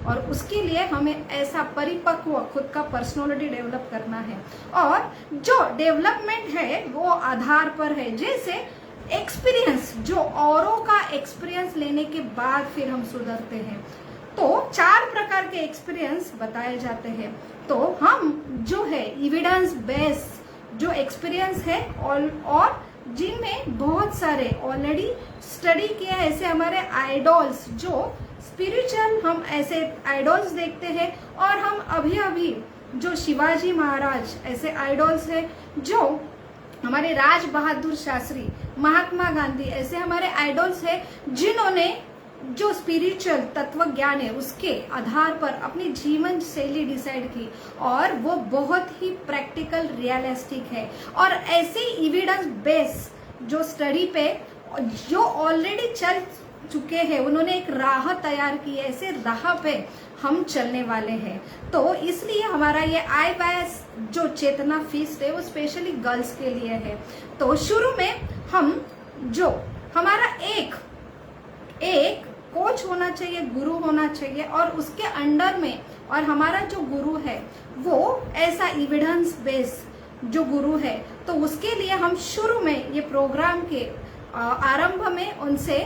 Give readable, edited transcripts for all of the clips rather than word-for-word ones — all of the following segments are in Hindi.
और उसके लिए हमें ऐसा परिपक्व खुद का पर्सनालिटी डेवलप करना है। और जो डेवलपमेंट है वो आधार पर है, जैसे एक्सपीरियंस, जो औरों का एक्सपीरियंस लेने के बाद फिर हम सुधरते हैं। तो 4 प्रकार के एक्सपीरियंस बताए जाते हैं। तो हम जो है एविडेंस बेस जो एक्सपीरियंस है और जिनमें बहुत सारे ऑलरेडी स्टडी किया है, ऐसे हमारे आइडॉल्स जो स्पिरिचुअल, हम ऐसे आइडॉल्स देखते हैं। और हम अभी अभी जो शिवाजी महाराज ऐसे आइडॉल्स है, जो हमारे राज बहादुर शास्त्री, महात्मा गांधी ऐसे हमारे आइडॉल्स है, जिन्होंने जो स्पिरिचुअल तत्व ज्ञान है उसके आधार पर अपनी जीवन शैली डिसाइड की, और वो बहुत ही प्रैक्टिकल रियलिस्टिक है। और ऐसे एविडेंस बेस जो स्टडी पे जो ऑलरेडी चल चुके हैं, उन्होंने एक राह तैयार की है, ऐसे राह पे हम चलने वाले हैं। तो इसलिए हमारा ये IBIS जो चेतना फीस्ट है वो स्पेशली गर्ल्स के लिए है। तो शुरू में हम जो हमारा एक कोच होना चाहिए, गुरु होना चाहिए, और उसके अंडर में, और हमारा जो गुरु है वो ऐसा एविडेंस बेस जो गुरु है। तो उसके लिए हम शुरू में ये प्रोग्राम के आरंभ में उनसे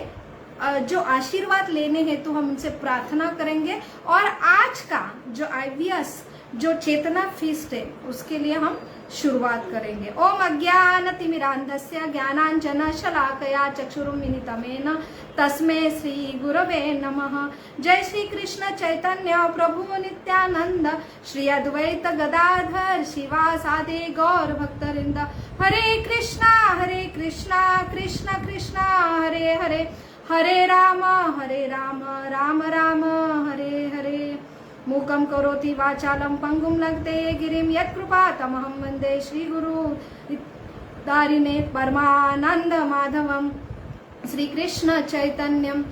जो आशीर्वाद लेने हैं तो हम उनसे प्रार्थना करेंगे। और आज का जो IBIS जो चेतना फीस्ट है उसके लिए हम शुरुआत करेंगे। ओम अज्ञानतिमिरान्धस्य ज्ञानाञ्जनशलाकया चक्षुरुन्मिलितमेन तस्मै श्री गुरवे नमः। जय श्री कृष्ण चैतन्य प्रभु नित्यानंद, श्री अद्वैत गदाधर शिवासादि गौर भक्तवृंद। हरे कृष्णा कृष्ण कृष्ण हरे हरे, हरे राम राम राम हरे हरे। मूकं करोति वाचालं पंगुं लंघते गिरिं यत्कृपातमहं वन्दे श्रीगुरु दारिणे परमानंद माधवम श्री कृष्ण चैतन्यम।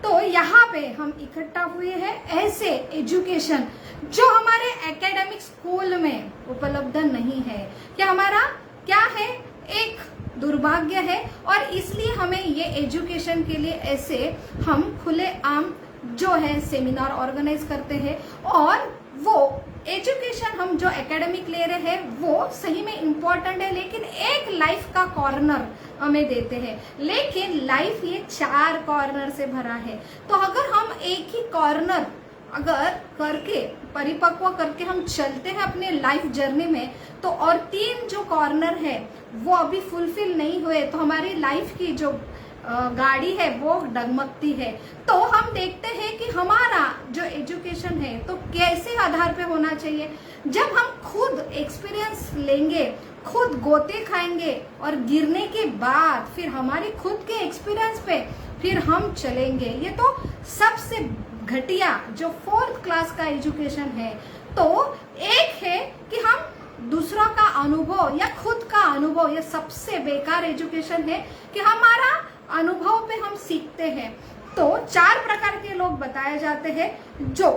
तो यहाँ पे हम इकट्ठा हुए हैं ऐसे एजुकेशन जो हमारे एकेडमिक स्कूल में उपलब्ध नहीं है, कि हमारा क्या है, एक दुर्भाग्य है। और इसलिए हमें ये एजुकेशन के लिए ऐसे हम खुले आम जो है सेमिनार ऑर्गेनाइज करते हैं। और वो एजुकेशन हम जो एकेडमिक ले रहे हैं वो सही में इम्पोर्टेंट है, लेकिन एक लाइफ का कॉर्नर हमें देते हैं। लेकिन लाइफ ये 4 कॉर्नर से भरा है। तो अगर हम एक ही कॉर्नर अगर करके परिपक्व करके हम चलते हैं अपने लाइफ जर्नी में, तो और 3 जो कॉर्नर है वो अभी फुलफिल नहीं हुए, तो हमारी लाइफ की जो गाड़ी है वो डगमगती है। तो हम देखते हैं कि हमारा जो एजुकेशन है तो कैसे आधार पे होना चाहिए। जब हम खुद एक्सपीरियंस लेंगे, खुद गोते खाएंगे, और गिरने के बाद फिर हमारी खुद के एक्सपीरियंस पे फिर हम चलेंगे। ये तो सबसे घटिया जो 4th क्लास का एजुकेशन है। तो एक है कि हम दूसरों का अनुभव या खुद का अनुभव, ये सबसे बेकार एजुकेशन है कि हमारा अनुभव पे हम सीखते हैं। तो 4 प्रकार के लोग बताए जाते हैं जो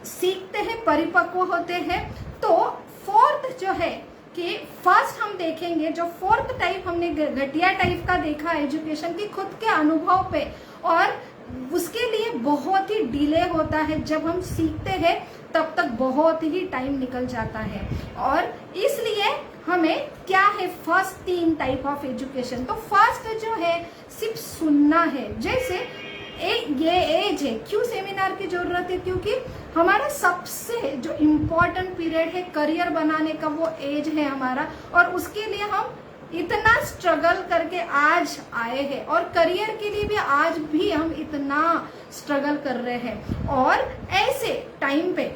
सीखते हैं, परिपक्व होते हैं। तो 4th जो है कि फर्स्ट हम देखेंगे, जो 4th टाइप हमने घटिया टाइप का देखा एजुकेशन की खुद के अनुभव पे, और उसके लिए बहुत ही डिले होता है। जब हम सीखते हैं तब तक बहुत ही टाइम निकल जाता है। और इसलिए हमें क्या है, फर्स्ट 3 टाइप ऑफ एजुकेशन। तो फर्स्ट जो है सिर्फ सुनना है। जैसे ये एज है, क्यों सेमिनार की जरूरत है, क्योंकि हमारा सबसे जो इम्पोर्टेंट पीरियड है करियर बनाने का, वो एज है हमारा। और उसके लिए हम इतना स्ट्रगल करके आज आए हैं, और करियर के लिए भी आज भी हम इतना स्ट्रगल कर रहे हैं। और ऐसे टाइम पे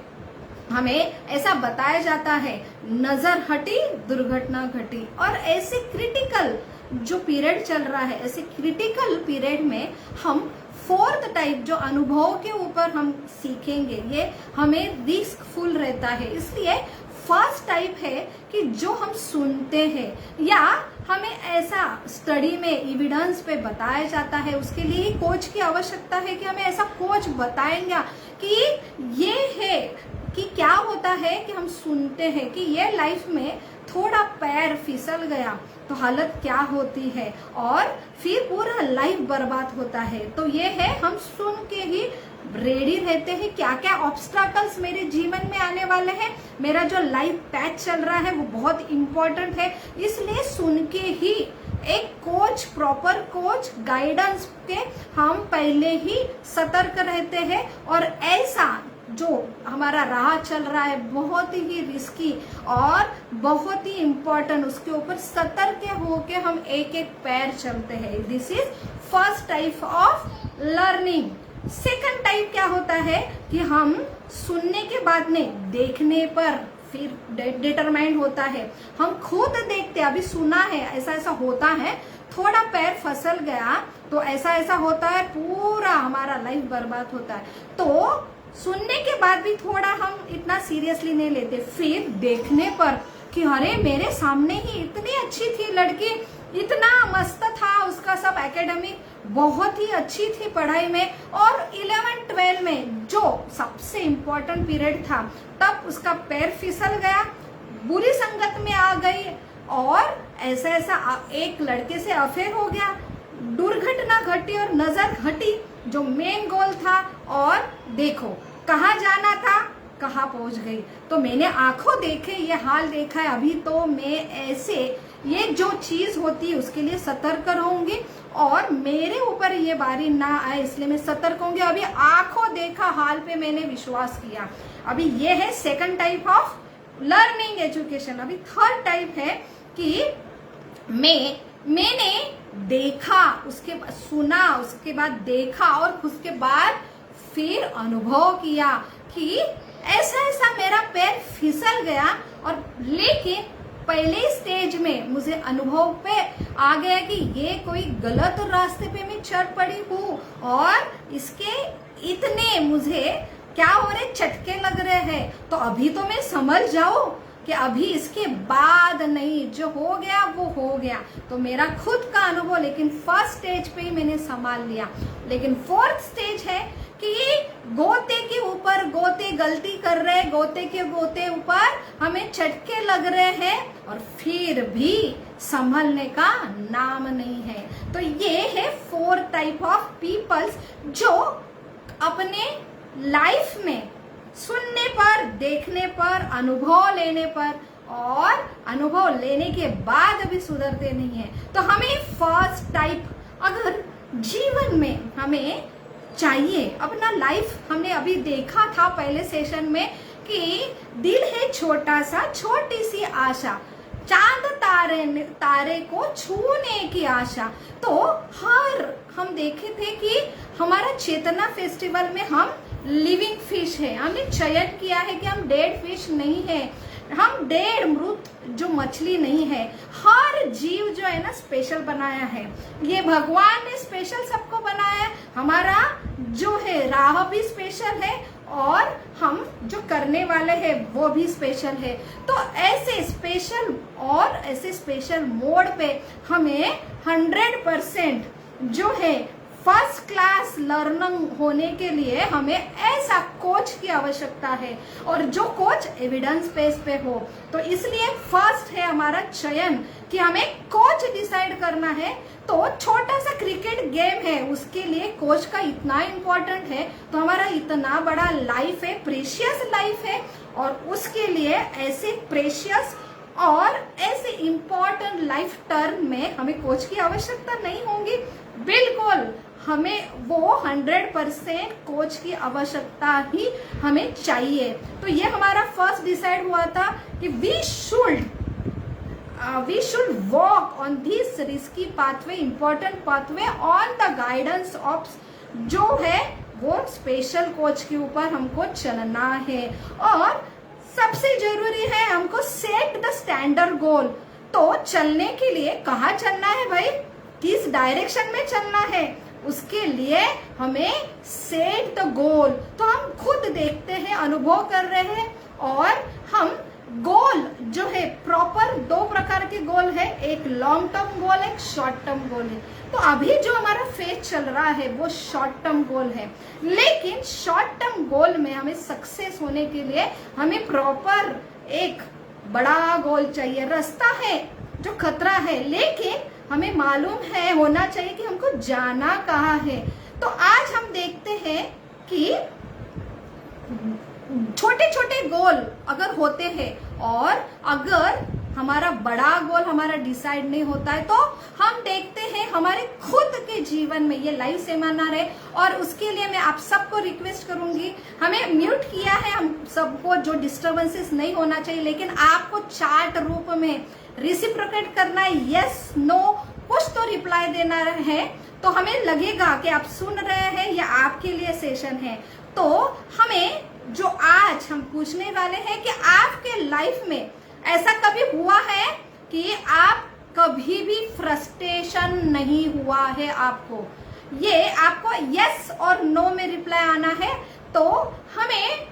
हमें ऐसा बताया जाता है, नजर हटी दुर्घटना घटी। और ऐसे क्रिटिकल जो पीरियड चल रहा है, ऐसे क्रिटिकल पीरियड में हम 4th टाइप जो अनुभव के ऊपर हम सीखेंगे, ये हमें रिस्कफुल रहता है। इसलिए फर्स्ट टाइप है कि जो हम सुनते हैं, या हमें ऐसा स्टडी में एविडेंस पे बताया जाता है, उसके लिए कोच की आवश्यकता है कि हमें ऐसा कोच बताएंगे कि ये है कि क्या होता है कि हम सुनते हैं कि ये लाइफ में थोड़ा पैर फिसल गया तो हालत क्या होती है, और फिर पूरा लाइफ बर्बाद होता है। तो ये है हम सुन के ही रेडी रहते हैं, क्या क्या ऑब्स्ट्रकल्स मेरे जीवन में आने वाले हैं, मेरा जो लाइफ पैथ चल रहा है वो बहुत इंपॉर्टेंट है। इसलिए सुन के ही एक कोच, प्रॉपर कोच गाइडेंस के हम पहले ही सतर्क रहते हैं, और ऐसा जो हमारा राह चल रहा है बहुत ही रिस्की और बहुत ही इंपॉर्टेंट, उसके ऊपर सतर्क होके हम एक एक पैर चलते हैं। This is first type of learning. Second type क्या होता है कि हम सुनने के बाद नहीं, देखने पर फिर डिटरमाइंड होता है। हम खुद देखते, अभी सुना है ऐसा ऐसा होता है, थोड़ा पैर फिसल गया तो ऐसा ऐसा होता है, पूरा हमारा लाइफ बर्बाद होता है। तो सुनने के बाद भी थोड़ा हम इतना सीरियसली नहीं लेते, फिर देखने पर कि अरे मेरे सामने ही इतनी अच्छी थी लड़की, इतना मस्त था उसका सब एकेडमिक, बहुत ही अच्छी थी पढ़ाई में, और 11-12 में जो सबसे इम्पोर्टेंट पीरियड था तब उसका पैर फिसल गया, बुरी संगत में आ गई, और ऐसा ऐसा एक लड़के से अफेयर हो गया, दुर्घटना घटी और नजर घटी जो मेन गोल था, और देखो कहाँ जाना था कहाँ पहुंच गई। तो मैंने आंखों देखे ये हाल देखा है, अभी तो मैं ऐसे ये जो चीज होती है उसके लिए सतर्क रहूंगी, और मेरे ऊपर ये बारी ना आए इसलिए मैं सतर्क होंगी। अभी आंखों देखा हाल पे मैंने विश्वास किया। अभी ये है second type of learning education. अभी थर्ड टाइप है कि मैंने देखा, उसके बाद सुना, उसके बाद देखा, और उसके बाद फिर अनुभव किया कि ऐसा ऐसा मेरा पैर फिसल गया, और लेकिन पहले स्टेज में मुझे अनुभव पे आ गया कि ये कोई गलत रास्ते पे मैं चढ़ पड़ी हूँ, और इसके इतने मुझे क्या हो रहे चटके लग रहे हैं। तो अभी तो मैं समझ जाऊं कि अभी इसके बाद नहीं, जो हो गया वो हो गया। तो मेरा खुद का अनुभव, लेकिन फर्स्ट स्टेज पे ही मैंने संभाल लिया। लेकिन फोर्थ स्टेज है कि गोते के ऊपर गोते गलती कर रहे, गोते के गोते ऊपर हमें चटके लग रहे हैं, और फिर भी संभलने का नाम नहीं है। तो ये है 4 टाइप ऑफ पीपल्स जो अपने लाइफ में सुनने पर, देखने पर, अनुभव लेने पर, और अनुभव लेने के बाद भी सुधरते नहीं है। तो हमें फर्स्ट टाइप अगर जीवन में हमें चाहिए, अपना लाइफ हमने अभी देखा था पहले सेशन में कि दिल है छोटा सा, छोटी सी आशा, चांद तारे को छूने की आशा। तो हम देखे थे कि हमारा चेतना फेस्टिवल में हम लिविंग फिश है, हमने चयन किया है कि हम डेड फिश नहीं है, हम डेड मृत जो मछली नहीं है। हर जीव जो है ना स्पेशल बनाया है, ये भगवान ने स्पेशल सबको बनाया है। हमारा जो है राह भी स्पेशल है, और हम जो करने वाले हैं वो भी स्पेशल है। तो ऐसे स्पेशल और ऐसे स्पेशल मोड पे हमें 100% जो है फर्स्ट क्लास लर्निंग होने के लिए हमें ऐसा कोच की आवश्यकता है, और जो कोच एविडेंस बेस पे हो। तो इसलिए फर्स्ट है हमारा चयन कि हमें कोच डिसाइड करना है। तो छोटा सा क्रिकेट गेम है, उसके लिए कोच का इतना इम्पोर्टेंट है। तो हमारा इतना बड़ा लाइफ है, प्रेशियस लाइफ है, और उसके लिए ऐसे प्रेशियस और ऐसे इम्पोर्टेंट लाइफ टर्म में हमें कोच की आवश्यकता नहीं होगी। बिल्कुल हमें वो 100% कोच की आवश्यकता ही हमें चाहिए। तो ये हमारा फर्स्ट डिसाइड हुआ था कि we should walk on this risky pathway, important pathway on the guidance of जो है वो स्पेशल कोच के ऊपर हमको चलना है। और सबसे जरूरी है हमको सेट द स्टैंडर्ड गोल। तो चलने के लिए कहाँ चलना है भाई, किस डायरेक्शन में चलना है, उसके लिए हमें सेट द गोल। तो हम खुद देखते हैं, अनुभव कर रहे हैं, और हम गोल जो है प्रॉपर 2 प्रकार के गोल है, एक लॉन्ग टर्म गोल है, एक शॉर्ट टर्म गोल है। तो अभी जो हमारा फेज चल रहा है वो शॉर्ट टर्म गोल है, लेकिन शॉर्ट टर्म गोल में हमें सक्सेस होने के लिए हमें प्रॉपर एक बड़ा गोल चाहिए। रास्ता है जो खतरा है, लेकिन हमें मालूम है, होना चाहिए कि हमको जाना कहाँ है। तो आज हम देखते हैं कि छोटे छोटे गोल अगर होते हैं और अगर हमारा बड़ा गोल हमारा डिसाइड नहीं होता है, तो हम देखते हैं हमारे खुद के जीवन में, ये लाइव सेमिनार है और उसके लिए मैं आप सबको रिक्वेस्ट करूंगी, हमें म्यूट किया है, हम सबको जो डिस्टर्बेंसेस नहीं होना चाहिए, लेकिन आपको चार्ट रूप में रिसिप्रोकेट करना है, यस नो कुछ तो रिप्लाई देना है, तो हमें लगेगा कि आप सुन रहे हैं, ये आपके लिए सेशन है। तो हमें जो आज हम पूछने वाले हैं कि आपके लाइफ में ऐसा कभी हुआ है कि आप कभी भी फ्रस्ट्रेशन नहीं हुआ है आपको, ये आपको यस और नो में रिप्लाई आना है। तो हमें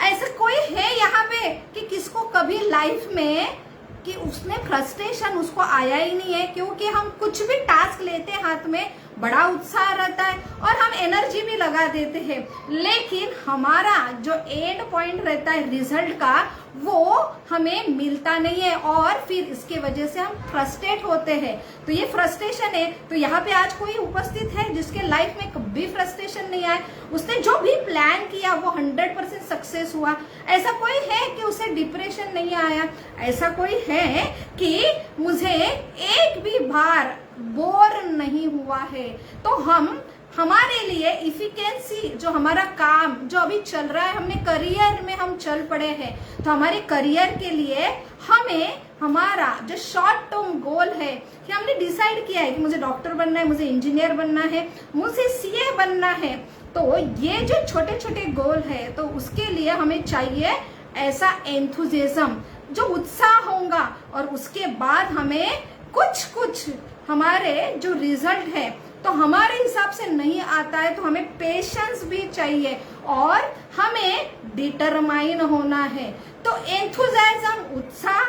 ऐसा कोई है यहाँ पे कि किसको कभी लाइफ में कि उसने फ्रस्ट्रेशन उसको आया ही नहीं है, क्योंकि हम कुछ भी टास्क लेते हैं हाथ में बड़ा उत्साह रहता है और हम एनर्जी भी लगा देते हैं, लेकिन हमारा जो एंड पॉइंट रहता है रिजल्ट का वो हमें मिलता नहीं है और फिर इसके वजह से हम फ्रस्ट्रेट होते हैं। तो ये फ्रस्ट्रेशन है। तो यहाँ पे आज कोई उपस्थित है जिसके लाइफ में कभी फ्रस्ट्रेशन नहीं आया, उसने जो भी प्लान किया वो 100% सक्सेस हुआ। ऐसा कोई है कि उसे डिप्रेशन नहीं आया, ऐसा कोई है कि मुझे एक भी बार बोर नहीं हुआ है। तो हम हमारे लिए इफिशिएंसी जो हमारा काम जो अभी चल रहा है, हमने करियर में हम चल पड़े हैं, तो हमारे करियर के लिए हमें हमारा जो शॉर्ट टर्म गोल है कि हमने डिसाइड किया है कि मुझे डॉक्टर बनना है, मुझे इंजीनियर बनना है, मुझे सीए बनना है, तो ये जो छोटे छोटे गोल है तो उसके लिए हमें चाहिए ऐसा एंथुजिज्म जो उत्साह होगा और उसके बाद हमें कुछ हमारे जो रिजल्ट है तो हमारे हिसाब से नहीं आता है, तो हमें पेशेंस भी चाहिए और हमें डिटरमाइन होना है। तो एंथुजियाज्म उत्साह,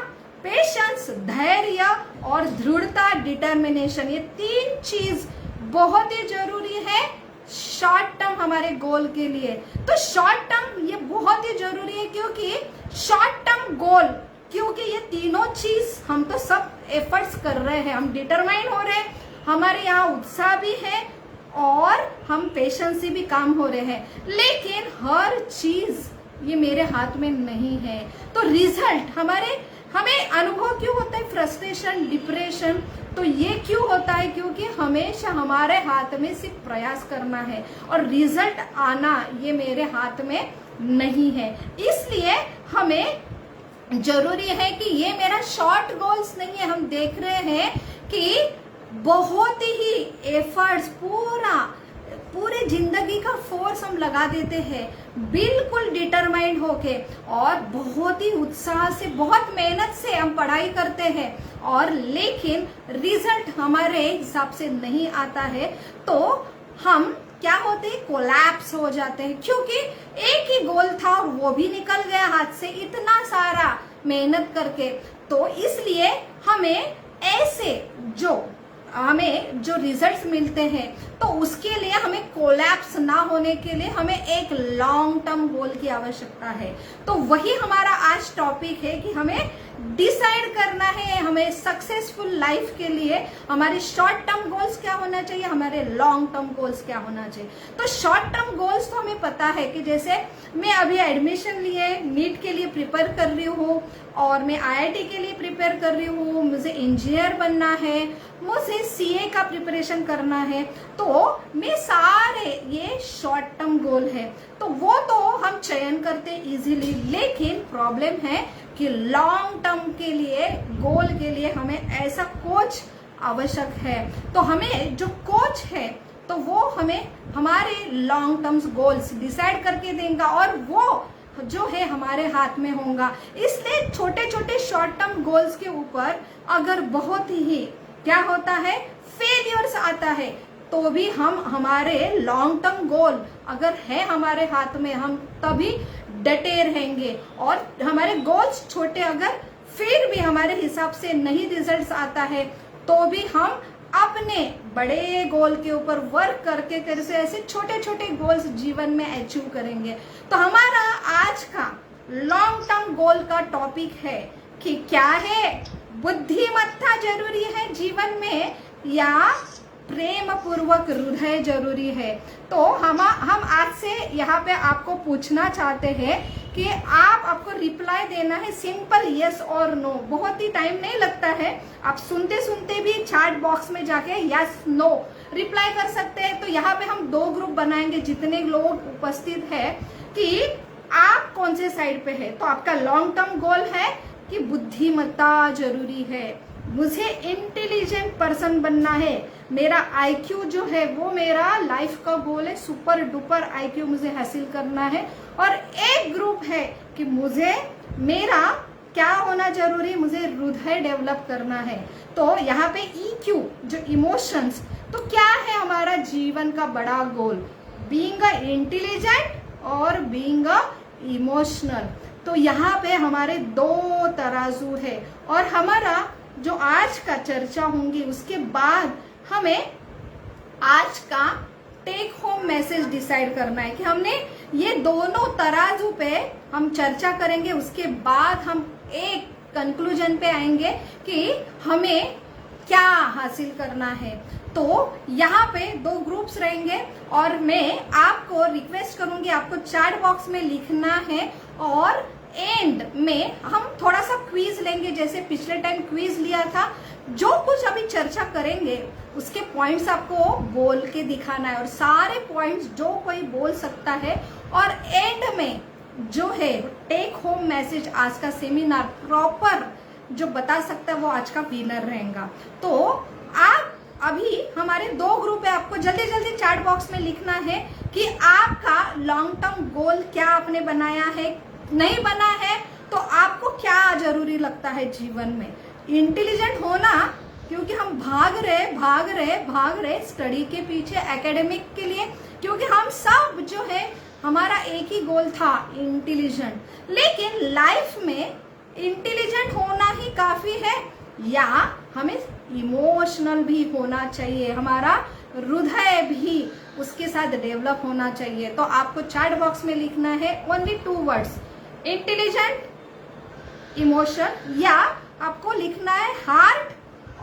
पेशेंस धैर्य और दृढ़ता डिटर्मिनेशन, ये तीन चीज बहुत ही जरूरी है शॉर्ट टर्म हमारे गोल के लिए। तो शॉर्ट टर्म ये बहुत ही जरूरी है क्योंकि शॉर्ट टर्म गोल, क्योंकि ये तीनों चीज हम तो सब एफर्ट्स कर रहे हैं, हम डिटरमाइन हो रहे हैं, हमारे यहाँ उत्साह भी है और हम पेशेंस से भी काम हो रहे हैं, लेकिन हर चीज ये मेरे हाथ में नहीं है। तो रिजल्ट हमें अनुभव क्यों होता है फ्रस्ट्रेशन डिप्रेशन, तो ये क्यों होता है क्योंकि हमेशा हमारे हाथ में सिर्फ प्रयास करना है और रिजल्ट आना ये मेरे हाथ में नहीं है। इसलिए हमें जरूरी है कि ये मेरा शॉर्ट गोल्स नहीं है, हम देख रहे हैं कि बहुत ही एफर्ट्स पूरे जिंदगी का फोर्स हम लगा देते हैं बिल्कुल डिटरमाइंड होके और बहुत ही उत्साह से बहुत मेहनत से हम पढ़ाई करते हैं और लेकिन रिजल्ट हमारे हिसाब से नहीं आता है, तो हम क्या होते हैं कोलैप्स हो जाते हैं, क्योंकि एक ही गोल था और वो भी निकल गया हाथ से इतना सारा मेहनत करके। तो इसलिए हमें जो रिजल्ट्स मिलते हैं तो उसके लिए हमें कोलैप्स ना होने के लिए हमें एक लॉन्ग टर्म गोल की आवश्यकता है। तो वही हमारा आज टॉपिक है कि हमें डिसाइड करना है हमें सक्सेसफुल लाइफ के लिए हमारे शॉर्ट टर्म गोल्स क्या होना चाहिए, हमारे लॉन्ग टर्म गोल्स क्या होना चाहिए। तो शॉर्ट टर्म गोल्स तो हमें पता है कि जैसे मैं अभी एडमिशन लिए नीट के लिए प्रिपेयर कर रही हूँ और मैं आईआईटी के लिए प्रिपेयर कर रही हूँ, मुझे इंजीनियर बनना है, मुझे सीए का प्रिपरेशन करना है, तो मैं सारे ये शॉर्ट टर्म गोल है तो वो तो हम चयन करते इजीली, लेकिन प्रॉब्लम है कि लॉन्ग टर्म के लिए गोल के लिए हमें ऐसा कोच आवश्यक है। तो हमें जो कोच है तो वो हमें हमारे लॉन्ग टर्म गोल्स डिसाइड करके देगा और वो जो है हमारे हाथ में होगा। इसलिए छोटे छोटे शॉर्ट टर्म गोल्स के ऊपर अगर बहुत ही क्या होता है फेलियर्स आता है तो भी हम हमारे लॉन्ग टर्म गोल अगर है हमारे हाथ में हम तभी डटे रहेंगे और हमारे गोल्स छोटे अगर फिर भी हमारे हिसाब से नहीं रिजल्ट्स आता है तो भी हम अपने बड़े गोल के ऊपर वर्क करके कैसे ऐसे छोटे छोटे गोल्स जीवन में अचीव करेंगे। तो हमारा आज का लॉन्ग टर्म गोल का टॉपिक है कि क्या है बुद्धिमत्ता जरूरी है जीवन में या प्रेम पूर्वक हृदय जरूरी है। तो हम आज से यहाँ पे आपको पूछना चाहते हैं कि आपको रिप्लाई देना है सिंपल यस और नो। बहुत ही टाइम नहीं लगता है, आप सुनते सुनते भी चैट बॉक्स में जाके यस नो रिप्लाई कर सकते हैं। तो यहाँ पे हम 2 ग्रुप बनाएंगे जितने लोग उपस्थित है कि आप कौन से साइड पे है। तो आपका लॉन्ग टर्म गोल है कि बुद्धिमत्ता जरूरी है, मुझे इंटेलिजेंट पर्सन बनना है, मेरा आईक्यू जो है वो मेरा लाइफ का गोल है, सुपर डुपर आईक्यू मुझे हासिल करना है। और एक ग्रुप है कि मुझे मेरा क्या होना जरूरी, मुझे हृदय डेवलप करना है। तो यहाँ पे ईक्यू जो इमोशंस, तो क्या है हमारा जीवन का बड़ा गोल, बीइंग अ इंटेलिजेंट और बीइंग अ इमोशनल। तो यहाँ पे हमारे 2 तराजू है। और हमारा जो आज का चर्चा होंगी उसके बाद हमें आज का टेक होम मैसेज डिसाइड करना है कि हमने ये दोनों तराजू पे हम चर्चा करेंगे। उसके बाद हम एक कंक्लूजन पे आएंगे कि हमें क्या हासिल करना है। तो यहाँ पे 2 ग्रुप्स रहेंगे और मैं आपको रिक्वेस्ट करूंगी आपको चैट बॉक्स में लिखना है और एंड में हम थोड़ा सा क्विज लेंगे, जैसे पिछले टाइम क्विज लिया था। जो कुछ अभी चर्चा करेंगे उसके पॉइंट्स आपको बोल के दिखाना है और सारे पॉइंट्स जो कोई बोल सकता है। और एंड में जो है टेक होम मैसेज आज का सेमिनार प्रॉपर जो बता सकता है वो आज का विनर रहेगा। तो आप अभी हमारे 2 ग्रुप है, आपको जल्दी जल्दी चैट बॉक्स में लिखना है कि आपका लॉन्ग टर्म गोल क्या आपने बनाया है, नहीं बना है तो आपको क्या जरूरी लगता है जीवन में। इंटेलिजेंट होना, क्योंकि हम भाग रहे स्टडी के पीछे, एकेडमिक के लिए, क्योंकि हम सब जो है हमारा एक ही गोल था इंटेलिजेंट। लेकिन लाइफ में इंटेलिजेंट होना ही काफी है या हमें इमोशनल भी होना चाहिए, हमारा हृदय भी उसके साथ डेवलप होना चाहिए। तो आपको चैट बॉक्स में लिखना है ओनली 2 वर्ड्स, इंटेलिजेंट, इमोशन, या आपको लिखना है हार्ट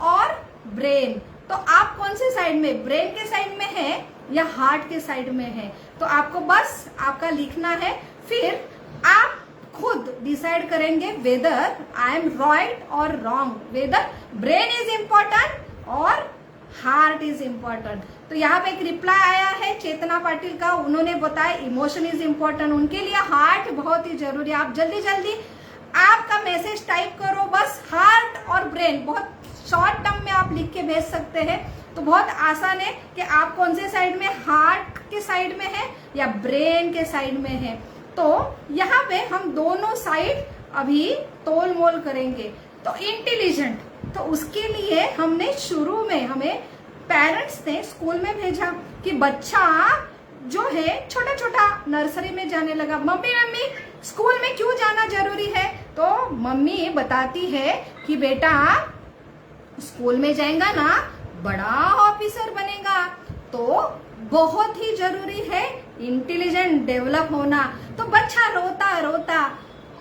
और ब्रेन। तो आप कौन से साइड में, ब्रेन के साइड में है या हार्ट के साइड में है, तो आपको बस आपका लिखना है। फिर आप खुद डिसाइड करेंगे वेदर आई एम राइट और wrong, whether brain is important और हार्ट इज इम्पोर्टेंट। तो यहाँ पे एक रिप्लाई आया है चेतना पाटिल का, उन्होंने बताया इमोशन इज इम्पोर्टेंट, उनके लिए हार्ट बहुत ही जरूरी है। आप जल्दी जल्दी आपका मैसेज टाइप करो, बस हार्ट और ब्रेन, बहुत शॉर्ट टर्म में आप लिख के भेज सकते हैं। तो बहुत आसान है कि आप कौन से साइड में, हार्ट के साइड में है या ब्रेन के साइड में है। तो यहाँ पे हम दोनों साइड अभी तोल मोल करेंगे। तो इंटेलिजेंट, तो उसके लिए हमने शुरू में हमें पेरेंट्स ने स्कूल में भेजा कि बच्चा जो है छोटा छोटा नर्सरी में जाने लगा। मम्मी स्कूल में क्यों जाना जरूरी है? तो मम्मी बताती है कि बेटा स्कूल में जाएगा ना बड़ा ऑफिसर बनेगा, तो बहुत ही जरूरी है इंटेलिजेंट डेवलप होना। तो बच्चा रोता रोता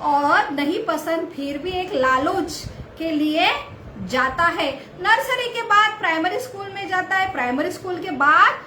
और नहीं पसंद फिर भी एक लालच के लिए जाता है। नर्सरी के बाद प्राइमरी स्कूल में जाता है, प्राइमरी स्कूल के बाद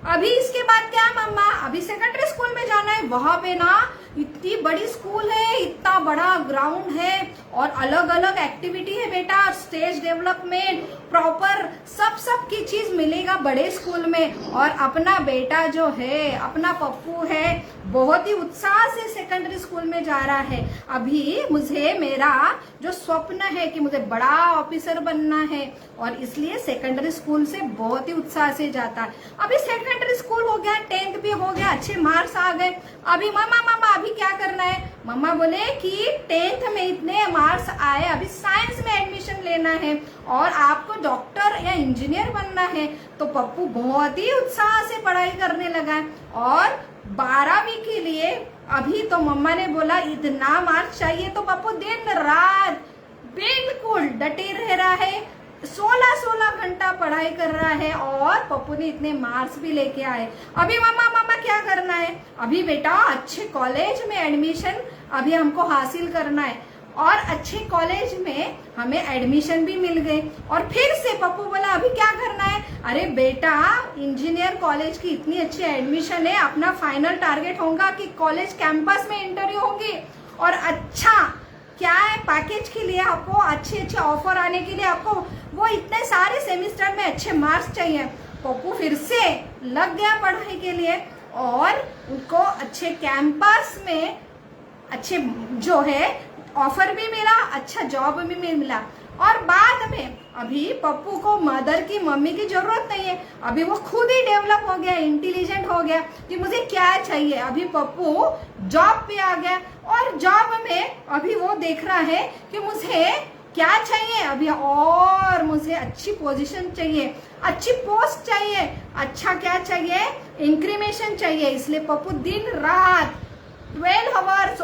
अभी इसके बाद क्या मम्मा, अभी सेकेंडरी स्कूल में जाना है। वहां पे ना इतनी बड़ी स्कूल है, इतना बड़ा ग्राउंड है और अलग अलग एक्टिविटी है बेटा, स्टेज डेवलपमेंट, प्रॉपर सब की चीज मिलेगा बड़े स्कूल में। और अपना बेटा जो है, अपना पप्पू है, बहुत ही उत्साह से सेकेंडरी स्कूल में जा रहा है। अभी मुझे मेरा जो स्वप्न है कि मुझे बड़ा ऑफिसर बनना है और इसलिए सेकेंडरी स्कूल से बहुत ही उत्साह से जाता है। अभी सेकेंडरी स्कूल हो गया, 10th भी हो गया, अच्छे मार्क्स आ गए। अभी मामा अभी क्या करना है? मम्मा बोले कि 10th में इतने मार्क्स आए, अभी साइंस में एडमिशन लेना है और आपको डॉक्टर या इंजीनियर बनना है। तो पप्पू बहुत ही उत्साह से पढ़ाई करने लगा है और 12वीं के लिए अभी तो मम्मा ने बोला इतना मार्क्स चाहिए, तो पप्पू दिन रात बिल्कुल डटे रह रहा है, 16 घंटा पढ़ाई कर रहा है और पप्पू ने इतने मार्क्स भी लेके आए। अभी मम्मा क्या करना है? अभी बेटा अच्छे कॉलेज में एडमिशन अभी हमको हासिल करना है। और अच्छे कॉलेज में हमें एडमिशन भी मिल गई। और फिर से पप्पू बोला अभी क्या करना है? अरे बेटा, इंजीनियर कॉलेज की इतनी अच्छी एडमिशन है, अपना फाइनल टारगेट होगा कि कॉलेज कैंपस में इंटरव्यू होंगी और अच्छा क्या है पैकेज के लिए आपको अच्छे ऑफर आने के लिए आपको वो इतने सारे सेमिस्टर में अच्छे मार्क्स चाहिए। पप्पू फिर से लग गया पढ़ाई के लिए और उनको अच्छे कैंपस में अच्छे जो है ऑफर भी मिला, अच्छा जॉब भी मिला। और बाद में अभी पप्पू को मदर की, मम्मी की जरूरत नहीं है, अभी वो खुद ही डेवलप हो गया, इंटेलिजेंट हो गया कि मुझे क्या चाहिए। अभी पप्पू जॉब पे आ गया और जॉब में अभी वो देख रहा है कि मुझे क्या चाहिए, अभी और मुझे अच्छी पोजीशन चाहिए, अच्छी पोस्ट चाहिए, अच्छा क्या चाहिए, इंक्रीमेशन चाहिए। इसलिए पप्पू दिन रात 12 आवर्स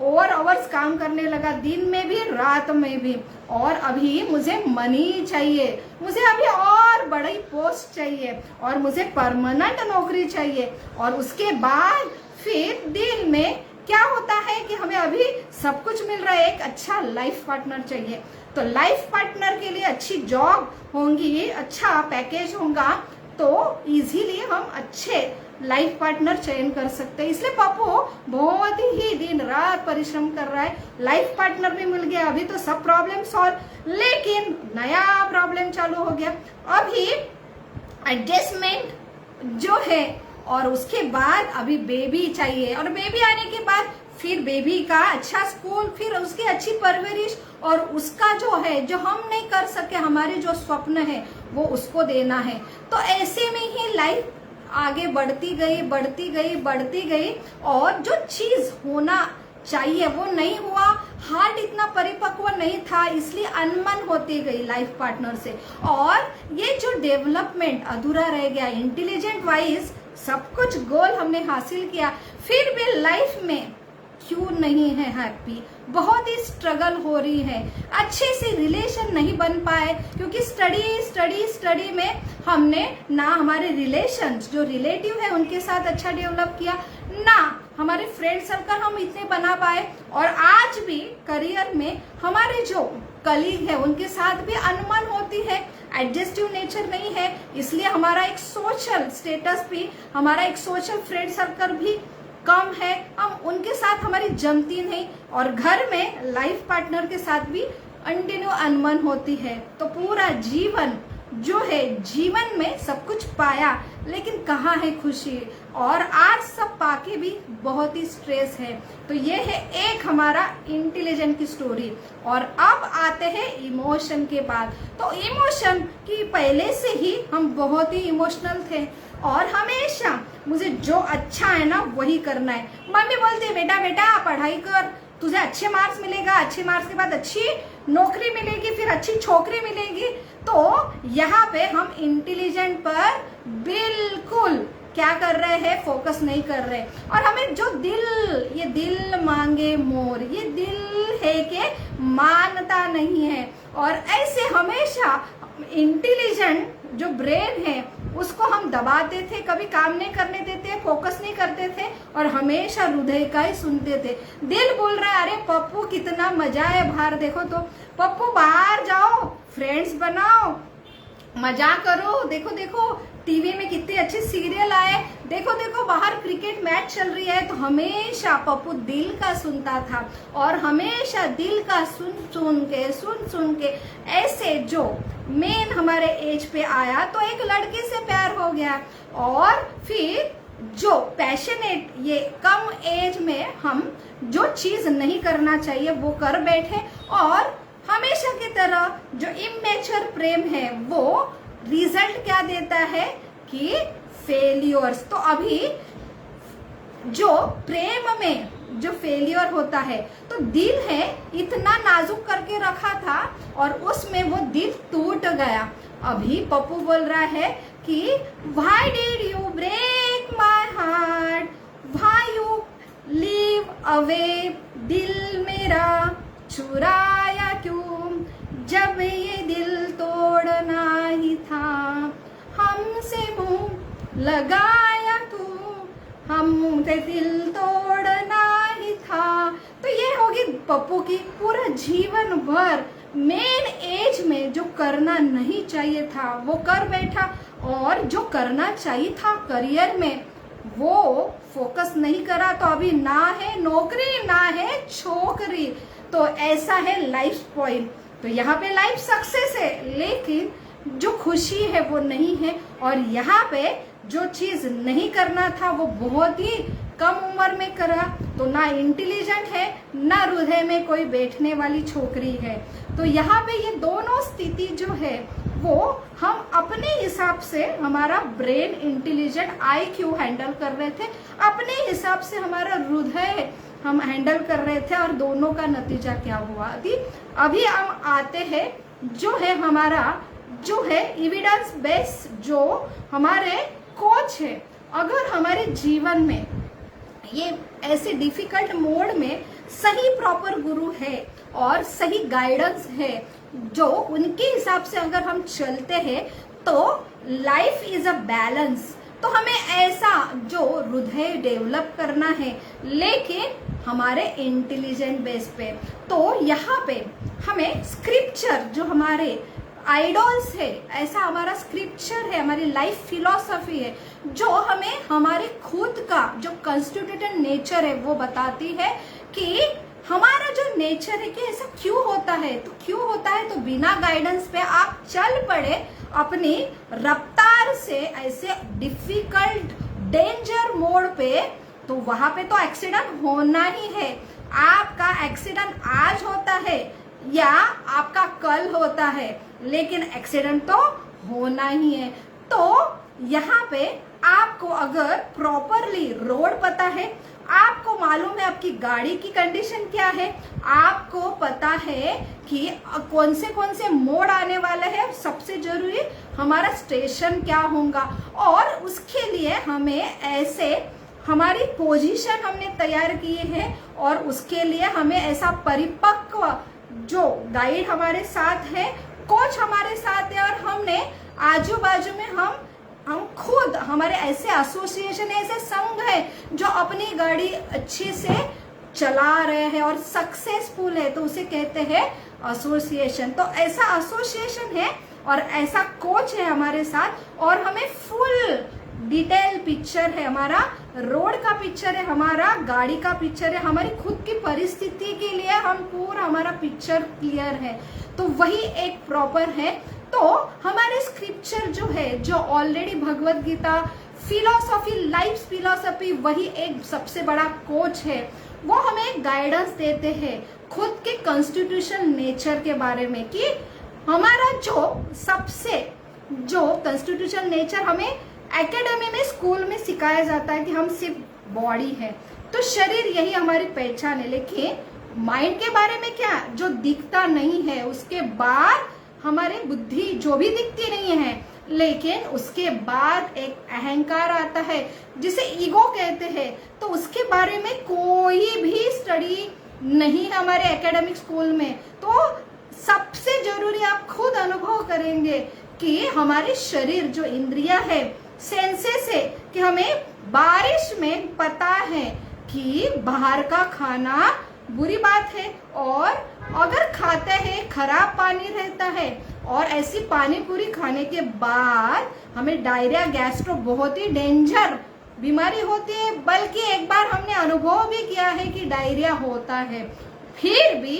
ओवर आवर्स काम करने लगा, दिन में भी रात में भी। और अभी मुझे मनी चाहिए, मुझे अभी और बड़ी पोस्ट चाहिए और मुझे परमानेंट नौकरी चाहिए। और उसके बाद फिर दिल में क्या होता है कि हमें अभी सब कुछ मिल रहा है, एक अच्छा लाइफ पार्टनर चाहिए। तो लाइफ पार्टनर के लिए अच्छी जॉब होंगी, अच्छा पैकेज होगा, तो इजीली हम अच्छे लाइफ पार्टनर चयन कर सकते हैं। इसलिए पप्पू बहुत ही दिन रात परिश्रम कर रहा है, लाइफ पार्टनर भी मिल गया, अभी तो सब प्रॉब्लम सॉल्व। लेकिन नया प्रॉब्लम चालू हो गया, अभी एडजस्टमेंट जो है और उसके बाद अभी बेबी चाहिए। और बेबी आने के बाद फिर बेबी का अच्छा स्कूल, फिर उसकी अच्छी परवरिश और उसका जो है जो हम नहीं कर सके, हमारे जो स्वप्न है वो उसको देना है। तो ऐसे में ही लाइफ आगे बढ़ती गई और जो चीज होना चाहिए वो नहीं हुआ, हार्ट इतना परिपक्व नहीं था, इसलिए अनमन होती गई लाइफ पार्टनर से। और ये जो डेवलपमेंट अधूरा रह गया, इंटेलिजेंट वाइज सब कुछ गोल हमने हासिल किया, फिर भी लाइफ में क्यों नहीं है हैप्पी, बहुत ही स्ट्रगल हो रही है, अच्छे से रिलेशन नहीं बन पाए, क्योंकि स्टडी में हमने ना हमारे रिलेशंस जो रिलेटिव है उनके साथ अच्छा डेवलप किया, ना हमारे फ्रेंड सर्कल हम इतने बना पाए। और आज भी करियर में हमारे जो कलीग है उनके साथ भी अनमन होती है, एडजस्टिव नेचर नहीं है, इसलिए हमारा एक सोशल स्टेटस भी, हमारा एक सोशल फ्रेंड सर्कल भी कम है, हम उनके साथ हमारी जमती नहीं। और घर में लाइफ पार्टनर के साथ भी कंटिन्यू अनमन होती है। तो पूरा जीवन जो है, जीवन में सब कुछ पाया लेकिन कहाँ है खुशी, और आज सब पाके भी बहुत ही स्ट्रेस है। तो ये है एक हमारा इंटेलिजेंट की स्टोरी। और अब आते हैं इमोशन के बाद। तो इमोशन की पहले से ही हम बहुत ही इमोशनल थे और हमेशा मुझे जो अच्छा है ना वही करना है। मम्मी बोलती बेटा बेटा पढ़ाई कर, तुझे अच्छे मार्क्स मिलेगा, अच्छे मार्क्स के बाद अच्छी नौकरी मिलेगी, फिर अच्छी छोकरी मिलेगी। तो यहाँ पे हम इंटेलिजेंट पर बिल्कुल क्या कर रहे हैं, फोकस नहीं कर रहे। और हमें जो दिल, ये दिल मांगे मोर, ये दिल है कि मानता नहीं है। और ऐसे हमेशा इंटेलिजेंट जो ब्रेन है उसको हम दबाते थे, कभी काम नहीं करने देते, फोकस नहीं करते थे और हमेशा हृदय का ही सुनते थे। दिल बोल रहा है अरे पप्पू कितना मजा है बाहर, देखो तो पप्पू बाहर जाओ, फ्रेंड्स बनाओ, मजा करो, देखो देखो टीवी में कितने अच्छे सीरियल आए, देखो देखो बाहर क्रिकेट मैच चल रही है। तो हमेशा पप्पू दिल का सुनता था और हमेशा दिल का सुन के ऐसे जो मेन हमारे एज पे आया तो एक लड़के से प्यार हो गया। और फिर जो पैशनेट, ये कम एज में हम जो चीज नहीं करना चाहिए वो कर बैठे, और हमेशा की तरह जो इमेच्योर प्रेम है वो रिजल्ट क्या देता है कि फेलियर्स। तो अभी जो प्रेम में जो फेलियर होता है तो दिल है इतना नाजुक करके रखा था और उसमें वो दिल टूट गया। अभी पप्पू बोल रहा है कि why did you break my heart, why you leave away, दिल मेरा चुराया क्यों, जब ये दिल तोड़ना ही था, हमसे मुंह लगाया तू, हमसे दिल तोड़ना ही था। तो ये होगी पप्पू की पूरा जीवन भर मेन एज में जो करना नहीं चाहिए था वो कर बैठा, और जो करना चाहिए था करियर में वो फोकस नहीं करा, तो अभी ना है नौकरी ना है छोकरी। तो ऐसा है लाइफ पॉइंट। तो यहाँ पे लाइफ सक्सेस है, लेकिन जो खुशी है वो नहीं है। और यहाँ पे जो चीज नहीं करना था वो बहुत ही कम उम्र में करा, तो ना इंटेलिजेंट है ना हृदय में कोई बैठने वाली छोकरी है। तो यहाँ पे ये दोनों स्थिति जो है वो हम अपने हिसाब से, हमारा ब्रेन इंटेलिजेंट IQ हैंडल कर रहे थे, अपने हिसाब से हमारा हृदय हम हैंडल कर रहे थे, और दोनों का नतीजा क्या हुआ। अभी हम आते हैं जो है हमारा जो है एविडेंस बेस, जो हमारे कोच है। अगर हमारे जीवन में ये ऐसे डिफिकल्ट मोड में सही प्रॉपर गुरु है और सही गाइडेंस है, जो उनके हिसाब से अगर हम चलते हैं तो लाइफ इज अ बैलेंस। तो हमें ऐसा जो हृदय डेवलप करना है, लेकिन हमारे इंटेलिजेंट बेस पे। तो यहाँ पे हमें स्क्रिप्चर जो हमारे आइडल्स है, ऐसा हमारा स्क्रिप्चर है, हमारी लाइफ फिलॉसफी है, जो हमें हमारे खुद का जो कॉन्स्टिट्यूटेड नेचर है वो बताती है कि हमारा जो नेचर है कि ऐसा क्यों होता है। तो क्यों होता है, तो बिना गाइडेंस पे आप चल पड़े अपनी रफ्तार से ऐसे डिफिकल्ट डेंजर मोड पे, तो वहां पे तो एक्सीडेंट होना ही है। आपका एक्सीडेंट आज होता है या आपका कल होता है, लेकिन एक्सीडेंट तो होना ही है। तो यहाँ पे आपको अगर प्रॉपरली रोड पता है, आपको मालूम है आपकी गाड़ी की कंडीशन क्या है, आपको पता है कि कौन से मोड़ आने वाला है, सबसे जरूरी हमारा स्टेशन क्या होगा, और उसके लिए हमें ऐसे हमारी पोजीशन हमने तैयार की है, और उसके लिए हमें ऐसा परिपक्व जो गाइड हमारे साथ है, कोच हमारे साथ है, और हमने आजू बाजू में हम खुद हमारे ऐसे एसोसिएशन है, ऐसे संघ है जो अपनी गाड़ी अच्छे से चला रहे हैं और सक्सेसफुल है, तो उसे कहते हैं एसोसिएशन। तो ऐसा एसोसिएशन है और ऐसा कोच है हमारे साथ, और हमें फुल डिटेल पिक्चर है, हमारा रोड का पिक्चर है, हमारा गाड़ी का पिक्चर है, हमारी खुद की परिस्थिति के लिए हम पूरा हमारा पिक्चर क्लियर है। तो वही एक प्रॉपर है। तो हमारे स्क्रिप्चर जो है, जो already Bhagavad Gita philosophy, life philosophy, वही एक सबसे बड़ा कोच है। वो हमें गाइडेंस देते हैं खुद के कॉन्स्टिट्यूशन नेचर के बारे में, कि हमारा जो सबसे जो कॉन्स्टिट्यूशन नेचर हमें एकेडमी में, स्कूल में सिखाया जाता है कि हम सिर्फ बॉडी है, तो शरीर यही हमारी पहचान है, लेकिन माइंड के बारे में क्या, जो दिखता नहीं है, उसके बाद हमारे बुद्धि जो भी दिखती नहीं है, लेकिन उसके बाद एक अहंकार आता है जिसे ईगो कहते हैं। तो उसके बारे में कोई भी स्टडी नहीं है हमारे एकेडमिक स्कूल में। तो सबसे जरूरी आप खुद अनुभव करेंगे कि हमारे शरीर जो इंद्रिया है, सेंसेस है, कि हमें बारिश में पता है कि बाहर का खाना बुरी बात है, और अगर खाते हैं खराब पानी रहता है, और ऐसी पानी पूरी खाने के बाद हमें डायरिया, गैस्ट्रो बहुत ही डेंजर बीमारी होती है, बल्कि एक बार हमने अनुभव भी किया है कि डायरिया होता है। फिर भी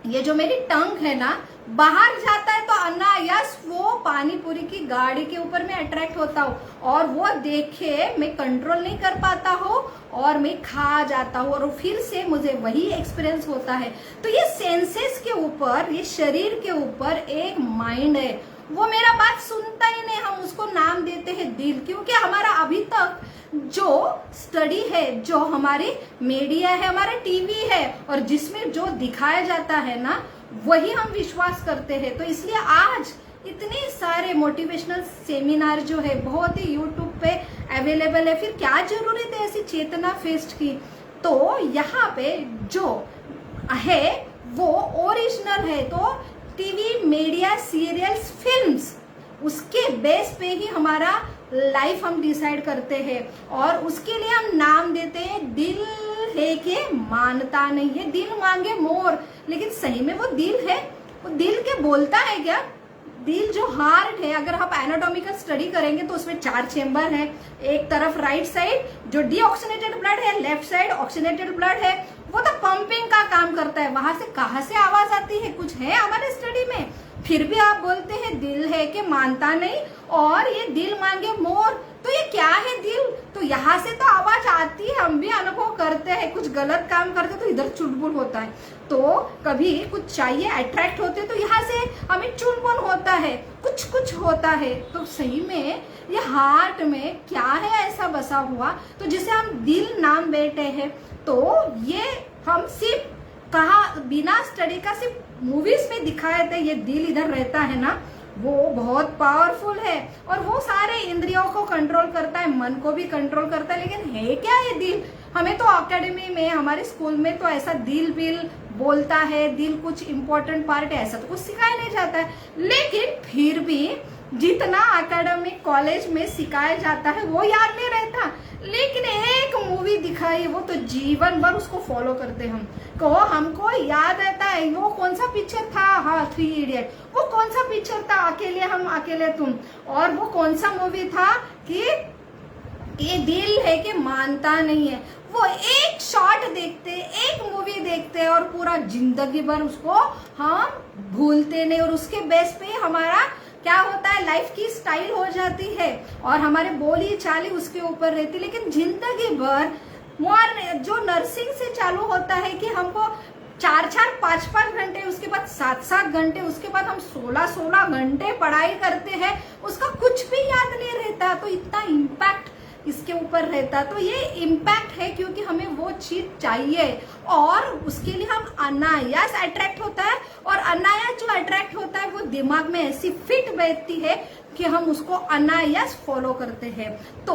ये जो मेरी टंग है ना, बाहर जाता है तो अनायास वो पानी पूरी की गाड़ी के ऊपर मैं अट्रैक्ट होता हूँ, और वो देखे मैं कंट्रोल नहीं कर पाता हूँ और मैं खा जाता हूँ, और फिर से मुझे वही एक्सपीरियंस होता है। तो ये सेंसेस के ऊपर, ये शरीर के ऊपर एक माइंड है, वो मेरा बात सुनता ही नहीं, हम उसको नाम देते हैं दिल, क्योंकि हमारा अभी तक जो स्टडी है, जो हमारी मीडिया है, हमारा टीवी है, और जिसमें जो दिखाया जाता है ना, वही हम विश्वास करते हैं। तो इसलिए आज इतने सारे मोटिवेशनल सेमिनार जो है बहुत ही यूट्यूब पे अवेलेबल है, फिर क्या जरूरत है ऐसी चेतना फेस्ट की। तो यहाँ पे जो है वो ओरिजिनल है, तो टीवी, मीडिया, सीरियल्स, फिल्म्स, उसके बेस पे ही हमारा लाइफ हम डिसाइड करते हैं, और उसके लिए हम नाम देते हैं दिल है के मानता नहीं है, दिल मांगे मोर। लेकिन सही में वो दिल है? वो दिल के बोलता है क्या? दिल जो हार्ट है, अगर आप एनाटॉमिकल स्टडी करेंगे तो उसमें 4 चेम्बर है। एक तरफ राइट साइड जो डीऑक्सीनेटेड ब्लड है, लेफ्ट साइड ऑक्सीनेटेड ब्लड है, वो तो पंपिंग का काम करता है। वहां से कहां से आवाज आती है? कुछ है हमारे स्टडी में? फिर भी आप बोलते हैं दिल है कि मानता नहीं, और ये दिल मांगे मोर, तो ये क्या है दिल? तो यहाँ से तो आवाज आती है, हम भी अनुभव करते हैं। कुछ गलत काम करते तो इधर चुलबुल होता है, तो कभी कुछ चाहिए अट्रैक्ट होते तो यहाँ से हमें चुलबुल होता है, कुछ कुछ होता है। तो सही में ये हार्ट में क्या है ऐसा बसा हुआ, तो जिसे हम दिल नाम बैठे हैं। तो ये हम सिर्फ कहा बिना स्टडी का सिर्फ मूवीज में दिखाए थे, ये दिल इधर रहता है ना, वो बहुत पावरफुल है और वो सारे इंद्रियों को कंट्रोल करता है, मन को भी कंट्रोल करता है। लेकिन है क्या ये दिल? हमें तो एकेडमी में, हमारे स्कूल में तो ऐसा दिल बिल बोलता है, दिल कुछ इंपॉर्टेंट पार्ट है, ऐसा तो कुछ सिखाया नहीं जाता है। लेकिन फिर भी जितना एकेडमिक कॉलेज में सिखाया जाता है वो याद नहीं रहता। लेकिन एक मूवी दिखाई, वो तो जीवन भर उसको फॉलो करते हम को, हमको याद रहता है। वो कौन सा पिक्चर था? हाँ, 3 इडियट। वो कौन सा पिक्चर था? अकेले हम अकेले तुम। और वो कौन सा मूवी था कि ये दिल है कि मानता नहीं है। वो एक शॉट देखते, एक मूवी देखते और पूरा जिंदगी भर उसको हम भूलते नहीं, और उसके बेस पे हमारा क्या होता है, लाइफ की स्टाइल हो जाती है और हमारे बोली चाली उसके ऊपर रहती। लेकिन जिंदगी भर जो नर्सिंग से चालू होता है कि हमको 4-4, 5-5 घंटे, उसके बाद 7-7 घंटे, उसके बाद हम 16-16 घंटे पढ़ाई करते हैं, उसका कुछ भी याद नहीं रहता। तो इतना इम्पैक्ट इसके ऊपर रहता। तो ये इम्पैक्ट है क्योंकि हमें वो चीज चाहिए और उसके लिए हम अनायास अट्रैक्ट होता है, और अनायास जो अट्रैक्ट होता है वो दिमाग में ऐसी फिट बैठती है कि हम उसको अनायास फॉलो करते हैं। तो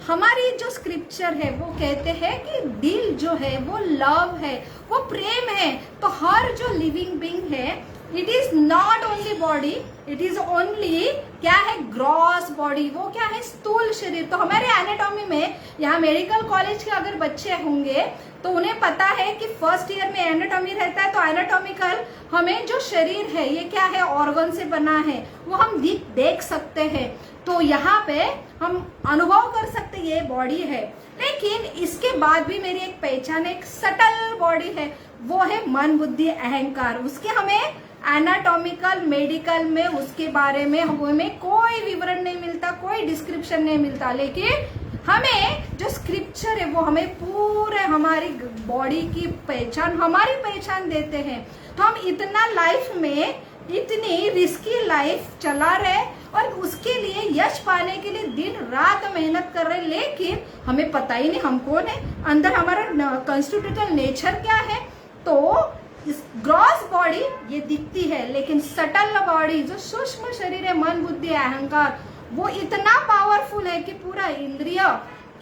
हमारी जो स्क्रिप्चर है वो कहते हैं कि दिल जो है वो लव है, वो प्रेम है। तो हर जो लिविंग बीइंग है, it is not only body, it is only क्या है, ग्रॉस बॉडी। वो क्या है, स्थूल शरीर। तो हमारे एनाटॉमी में, यहाँ मेडिकल कॉलेज के अगर बच्चे होंगे तो उन्हें पता है कि फर्स्ट ईयर में एनाटॉमी रहता है। तो एनाटॉमिकल हमें जो शरीर है ये क्या है, ऑर्गन से बना है, वो हम देख सकते हैं। तो यहाँ पे हम अनुभव कर सकते ये बॉडी है। लेकिन इसके बाद भी मेरी एक पहचान, एक सटल बॉडी है, वो है मन बुद्धि अहंकार। उसके हमें एनाटॉमिकल मेडिकल में उसके बारे में हमें कोई विवरण नहीं मिलता, कोई डिस्क्रिप्शन नहीं मिलता। लेकिन हमें जो स्क्रिप्चर है वो हमें पूरे हमारी बॉडी की पहचान, हमारी पहचान देते हैं। तो हम इतना लाइफ में, इतनी रिस्की लाइफ चला रहे और उसके लिए यश पाने के लिए दिन रात मेहनत कर रहे, लेकिन हमें पता ही नहीं हम कौन है, अंदर हमारा कॉन्स्टिट्यूशनल नेचर क्या है। तो इस ग्रॉस बॉडी ये दिखती है, लेकिन सटल बॉडी जो सूक्ष्म शरीर है, मन बुद्धि अहंकार, वो इतना पावरफुल है कि पूरा इंद्रिय,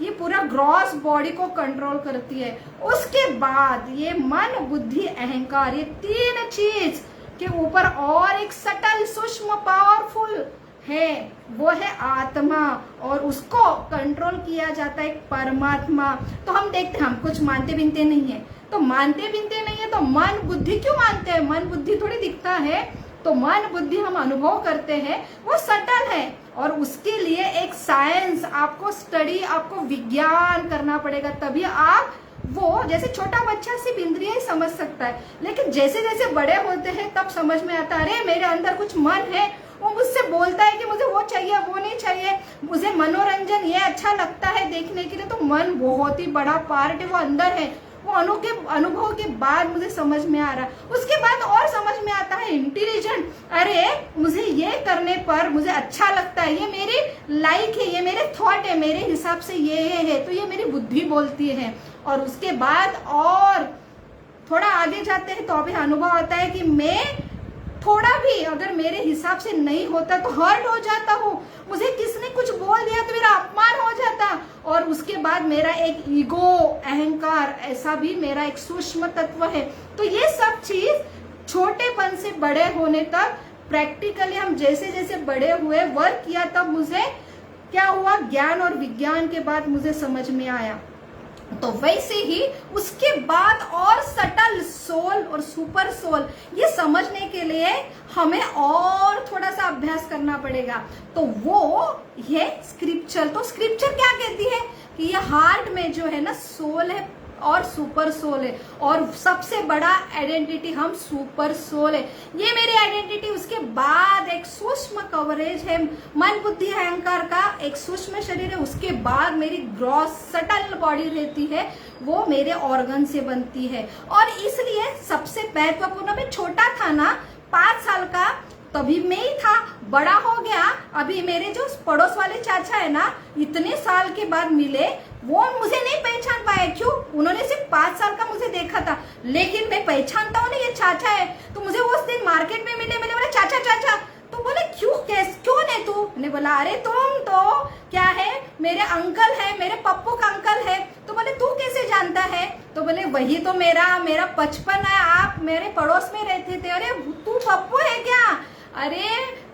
ये पूरा ग्रॉस बॉडी को कंट्रोल करती है। उसके बाद ये मन बुद्धि अहंकार, ये 3 चीज के ऊपर और एक सटल सूक्ष्म पावरफुल है, वो है आत्मा, और उसको कंट्रोल किया जाता है परमात्मा। तो हम देखते हैं, हम कुछ मानते बिनते नहीं है, तो मानते बिनते नहीं है तो मन बुद्धि क्यों मानते हैं? मन बुद्धि थोड़ी दिखता है। तो मन बुद्धि हम अनुभव करते हैं, वो सटल है, और उसके लिए एक साइंस, आपको स्टडी, आपको विज्ञान करना पड़ेगा, तभी आप वो, जैसे छोटा बच्चा सिर्फ इंद्रिय ही समझ सकता है, लेकिन जैसे जैसे बड़े होते हैं तब समझ में आता है, अरे मेरे अंदर कुछ मन है, वो मुझसे बोलता है कि मुझे वो चाहिए, वो नहीं चाहिए, मुझे मनोरंजन ये अच्छा लगता है देखने के लिए। तो मन बहुत ही बड़ा पार्ट है, वो अंदर है। वो अनुभव के बाद मुझे समझ में आ रहा है। उसके बाद और समझ में आता है इंटेलिजेंट, अरे मुझे ये करने पर मुझे अच्छा लगता है, ये मेरी लाइक है, ये मेरे थॉट है, मेरे हिसाब से ये है, तो ये मेरी बुद्धि बोलती है। और उसके बाद और थोड़ा आगे जाते हैं तो अभी अनुभव आता है कि मैं थोड़ा भी अगर मेरे हिसाब से नहीं होता तो हर्ट हो जाता हूँ, मुझे किसने कुछ बोल दिया तो मेरा अपमान हो जाता। और उसके बाद मेरा एक ईगो, अहंकार, ऐसा भी मेरा एक सूक्ष्म तत्व है। तो ये सब चीज छोटेपन से बड़े होने तक प्रैक्टिकली हम जैसे जैसे बड़े हुए, वर्क किया, तब मुझे क्या हुआ, ज्ञान और विज्ञान के बाद मुझे समझ में आया। तो वैसे ही उसके बाद और सटल सोल और सुपर सोल, ये समझने के लिए हमें और थोड़ा सा अभ्यास करना पड़ेगा। तो वो है स्क्रिप्चर। तो स्क्रिप्चर क्या कहती है कि ये हार्ट में जो है ना सोल है और सुपर सोल है, और सबसे बड़ा आइडेंटिटी हम सुपर सोल है, ये मेरी आइडेंटिटी। उसके बाद एक सूक्ष्म कवरेज है मन बुद्धि अहंकार का, एक सूक्ष्म शरीर है। उसके बाद मेरी ग्रॉस सटल बॉडी रहती है, वो मेरे ऑर्गन से बनती है। और इसलिए सबसे महत्वपूर्ण, मैं छोटा था ना 5 साल का, तभी मैं ही था। बड़ा हो गया, अभी मेरे जो पड़ोस वाले चाचा है ना, इतने साल के बाद मिले, वो मुझे नहीं पहचान पाए। क्यों? उन्होंने सिर्फ 5 साल का मुझे देखा था, लेकिन मैं पहचानता हूँ ना ये चाचा है। तो मुझे उस दिन मार्केट में मिले, मैंने बोला चाचा चाचा, तो बोले क्यों, कौन है तू? मैंने बोला अरे तुम तो क्या है, मेरे अंकल है, मेरे पप्पू का अंकल है। तो बोले तू कैसे जानता है? तो बोले वही तो मेरा 55 है, आप मेरे पड़ोस में रहते थे। अरे तू पप्पू है क्या? अरे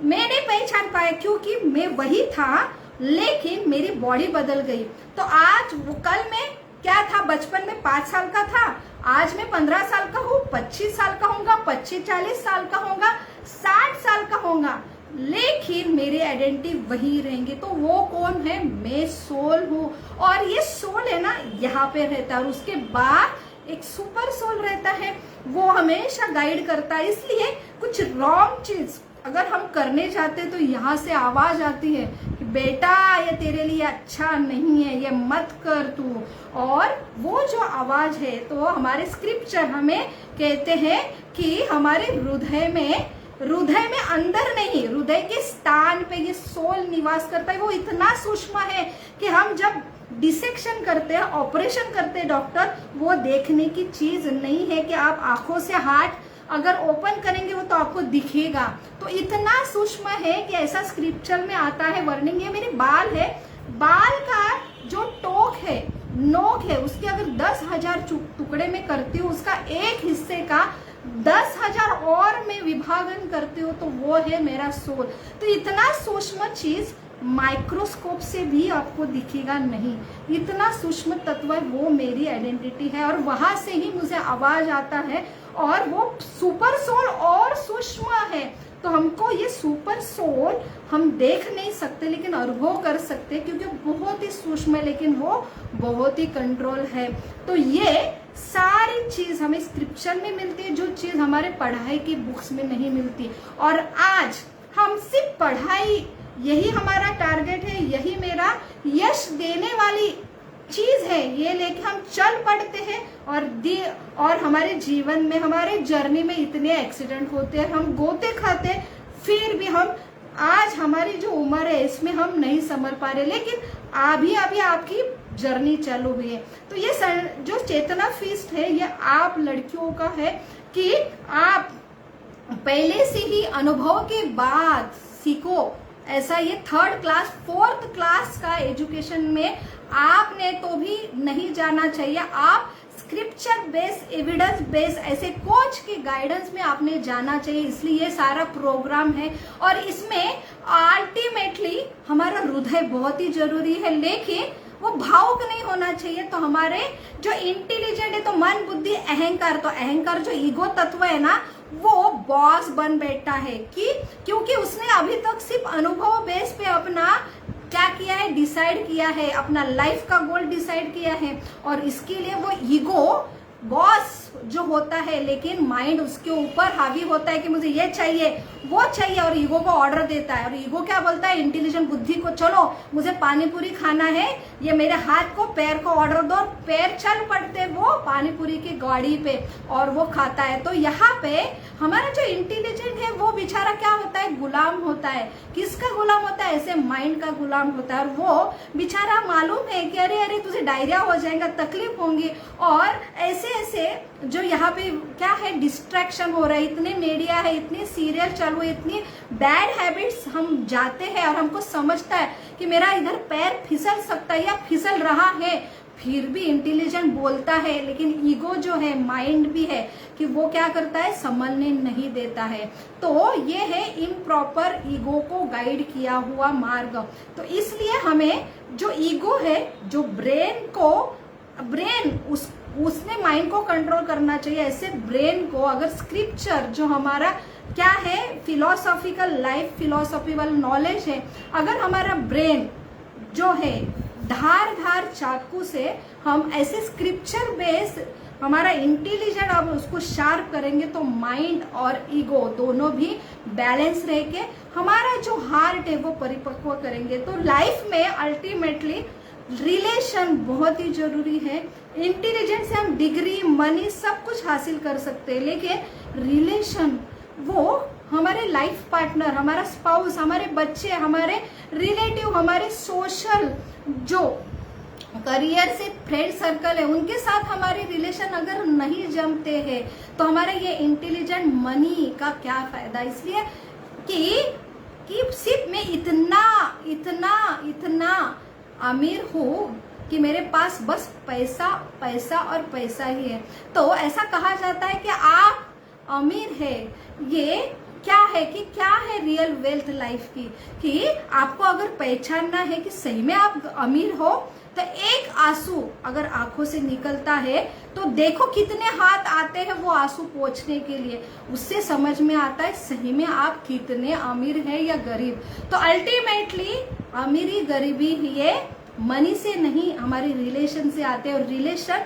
मैं नहीं पहचान पाया क्योंकि मैं वही था, लेकिन मेरी बॉडी बदल गई। तो आज कल में क्या था, बचपन में 5 साल का था, आज मैं 15 साल का हूँ, 25 साल का होगा, 25-40 साल का होगा, 60 साल का होगा, लेकिन मेरी आइडेंटिटी वही रहेंगे। तो वो कौन है? मैं सोल हूँ। और ये सोल है ना यहाँ पे रहता है, और उसके बाद एक सुपर सोल रहता है, वो हमेशा गाइड करता है। इसलिए कुछ रॉन्ग चीज अगर हम करने जाते तो यहाँ से आवाज आती है कि बेटा ये तेरे लिए अच्छा नहीं है, ये मत कर तू। और वो जो आवाज है, तो हमारे स्क्रिप्चर हमें कहते हैं कि हमारे हृदय में अंदर नहीं, हृदय के स्थान पे ये सोल निवास करता है। वो इतना सूक्ष्म है कि हम जब डिसेक्शन करते हैं, ऑपरेशन करते हैं डॉक्टर, वो देखने की चीज नहीं है कि आप आंखों से हार्ट अगर ओपन करेंगे वो तो आपको दिखेगा। तो इतना सूक्ष्म है कि ऐसा स्क्रिप्चर में आता है वर्णिंग। ये मेरे बाल है, बाल का जो टोक है, नोक है, उसके अगर 10,000 टुकड़े में करती हूँ, उसका एक हिस्से का 10,000 और में विभाजन करती हूँ, तो वो है मेरा सोल। तो इतना सूक्ष्म चीज माइक्रोस्कोप से भी आपको दिखेगा नहीं, इतना सूक्ष्म तत्व है, वो मेरी आइडेंटिटी है। और वहां से ही मुझे आवाज आता है, और वो सुपर सोल और सूक्ष्म है। तो हमको ये सुपर सोल हम देख नहीं सकते, लेकिन अनुभव कर सकते, क्योंकि बहुत ही सूक्ष्म है, लेकिन वो बहुत ही कंट्रोल है। तो ये सारी चीज हमें स्क्रिप्चर में मिलती है, जो चीज हमारे पढ़ाई की बुक्स में नहीं मिलती। और आज हम सिर्फ पढ़ाई, यही हमारा टारगेट है, यही मेरा यश देने वाली चीज है, ये लेके हम चल पड़ते हैं। और हमारे जीवन में, हमारे जर्नी में इतने एक्सीडेंट होते हैं, हम गोते खाते, फिर भी हम आज हमारी जो उम्र है इसमें हम नहीं समझ पा रहे, लेकिन अभी आपकी जर्नी चालू हुई है। तो ये जो चेतना फीस्ट है, ये आप लड़कियों का है कि आप पहले से ही अनुभव के बाद सीखो। ऐसा ये 3rd क्लास 4th क्लास का एजुकेशन में आपने तो भी नहीं जाना चाहिए। आप स्क्रिप्चर बेस, एविडेंस बेस, ऐसे कोच के गाइडेंस में आपने जाना चाहिए। इसलिए ये सारा प्रोग्राम है, और इसमें अल्टीमेटली हमारा हृदय बहुत ही जरूरी है, लेकिन वो भावुक नहीं होना चाहिए। तो हमारे जो इंटेलिजेंट है, तो मन बुद्धि अहंकार, तो अहंकार जो ईगो तत्व है ना, वो बॉस बन बैठा है कि क्योंकि उसने अभी तक सिर्फ अनुभव बेस पे अपना क्या किया है, डिसाइड किया है, अपना लाइफ का गोल डिसाइड किया है, और इसके लिए वो ईगो बॉस जो होता है, लेकिन माइंड उसके ऊपर हावी होता है कि मुझे ये चाहिए वो चाहिए, और ईगो को ऑर्डर देता है। और ईगो क्या बोलता है इंटेलिजेंट बुद्धि को, चलो मुझे पानी पूरी खाना है, ये मेरे हाथ को, पैर को ऑर्डर दो, पैर चल पड़ते वो पानी पूरी की गाड़ी पे, और वो खाता है। तो यहाँ पे हमारा जो इंटेलिजेंट है वो बेचारा क्या होता है, गुलाम होता है। किसका गुलाम होता है? ऐसे माइंड का गुलाम होता है। और वो बेचारा मालूम है कि अरे अरे तुझे डायरिया हो जाएगा, तकलीफ होंगी, और ऐसे जो यहाँ पे क्या है, डिस्ट्रैक्शन हो रहा है, इतने मीडिया है, इतने सीरियल चालू है, इतनी बैड हैबिट्स हम जाते हैं, और हमको समझता है कि मेरा इधर पैर फिसल सकता है या फिसल रहा है, फिर भी इंटेलिजेंट बोलता है, लेकिन ईगो जो है, माइंड भी है कि वो क्या करता है, संभलने नहीं देता है। तो ये है इम्प्रॉपर ईगो को गाइड किया हुआ मार्ग। तो इसलिए हमें जो ईगो है, जो ब्रेन को ब्रेन उसने माइंड को कंट्रोल करना चाहिए। ऐसे ब्रेन को अगर स्क्रिप्चर जो हमारा क्या है, फिलोसॉफिकल लाइफ फिलोसॉफिकल नॉलेज है, अगर हमारा ब्रेन जो है धार चाकू से हम ऐसे स्क्रिप्चर बेस हमारा इंटेलिजेंट अब उसको शार्प करेंगे तो माइंड और ईगो दोनों भी बैलेंस रह के हमारा जो हार्ट है वो परिपक्व करेंगे। तो लाइफ में अल्टीमेटली रिलेशन बहुत ही जरूरी है। इंटेलिजेंस से हम डिग्री मनी सब कुछ हासिल कर सकते हैं, लेकिन रिलेशन वो हमारे लाइफ पार्टनर, हमारा स्पाउस, हमारे बच्चे, हमारे रिलेटिव, हमारे सोशल जो करियर से फ्रेंड सर्कल है उनके साथ हमारे रिलेशन अगर नहीं जमते हैं तो हमारा ये इंटेलिजेंट मनी का क्या फायदा। इसलिए कि सिर्फ मैं इतना अमीर हूँ कि मेरे पास बस पैसा पैसा और पैसा ही है। तो ऐसा कहा जाता है कि आप अमीर है, ये क्या है कि क्या है रियल वेल्थ लाइफ की, कि आपको अगर पहचानना है कि सही में आप अमीर हो तो एक आंसू अगर आंखों से निकलता है तो देखो कितने हाथ आते हैं वो आंसू पोंछने के लिए, उससे समझ में आता है सही में आप कितने अमीर हैं या गरीब। तो अल्टीमेटली अमीरी गरीबी ये मनी से नहीं हमारे रिलेशन से आते हैं, और रिलेशन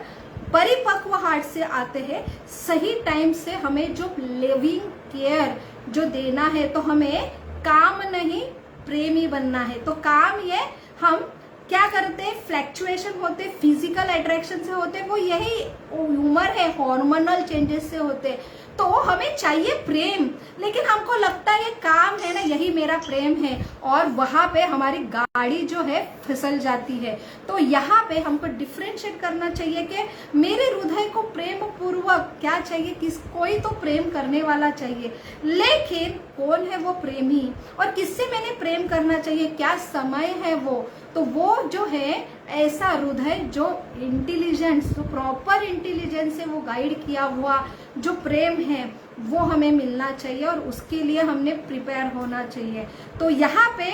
परिपक्व हार्ट से आते हैं। सही टाइम से हमें जो लिविंग केयर जो देना है, तो हमें काम नहीं प्रेमी बनना है। तो काम ये हम क्या करते हैं, फ्लैक्चुएशन होते, फिजिकल अट्रैक्शन से होते, वो यही उम्र है हार्मोनल चेंजेस से होते। तो हमें चाहिए प्रेम, लेकिन हमको लगता है ये काम है ना यही मेरा प्रेम है, और वहां पे हमारी गाड़ी जो है फिसल जाती है। तो यहाँ पे हमको डिफरेंशिएट करना चाहिए कि मेरे हृदय को प्रेम पूर्वक क्या चाहिए, कोई तो प्रेम करने वाला चाहिए, लेकिन कौन है वो प्रेमी और किससे मैंने प्रेम करना चाहिए, क्या समय है वो। तो वो जो है ऐसा हृदय जो इंटेलिजेंस, जो प्रॉपर इंटेलिजेंस से वो गाइड किया हुआ जो प्रेम है वो हमें मिलना चाहिए, और उसके लिए हमने प्रिपेयर होना चाहिए। तो यहाँ पे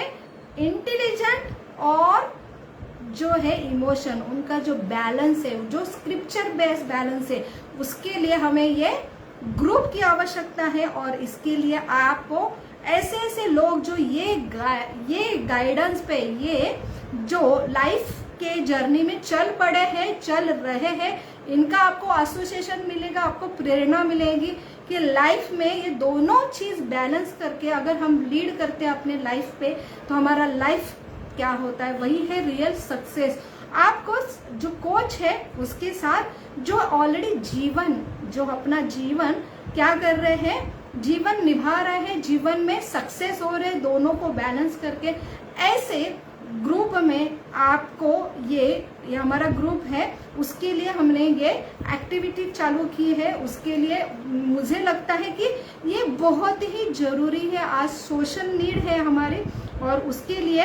इंटेलिजेंट और जो है इमोशन, उनका जो बैलेंस है, जो स्क्रिप्चर बेस्ड बैलेंस है, उसके लिए हमें ये ग्रुप की आवश्यकता है। और इसके लिए आपको ऐसे ऐसे लोग जो ये गाइडेंस पे, ये जो लाइफ के जर्नी में चल पड़े हैं, चल रहे हैं, इनका आपको एसोसिएशन मिलेगा, आपको प्रेरणा मिलेगी कि लाइफ में ये दोनों चीज बैलेंस करके अगर हम लीड करते हैं अपने लाइफ पे, तो हमारा लाइफ क्या होता है, वही है रियल सक्सेस। आपको जो कोच है उसके साथ जो ऑलरेडी जीवन, जो अपना जीवन क्या कर रहे हैं, जीवन निभा रहे हैं, जीवन में सक्सेस हो रहे, दोनों को बैलेंस करके, ऐसे ग्रुप में आपको ये हमारा ग्रुप है, उसके लिए हमने ये एक्टिविटी चालू की है। उसके लिए मुझे लगता है कि ये बहुत ही जरूरी है, आज सोशल नीड है हमारी, और उसके लिए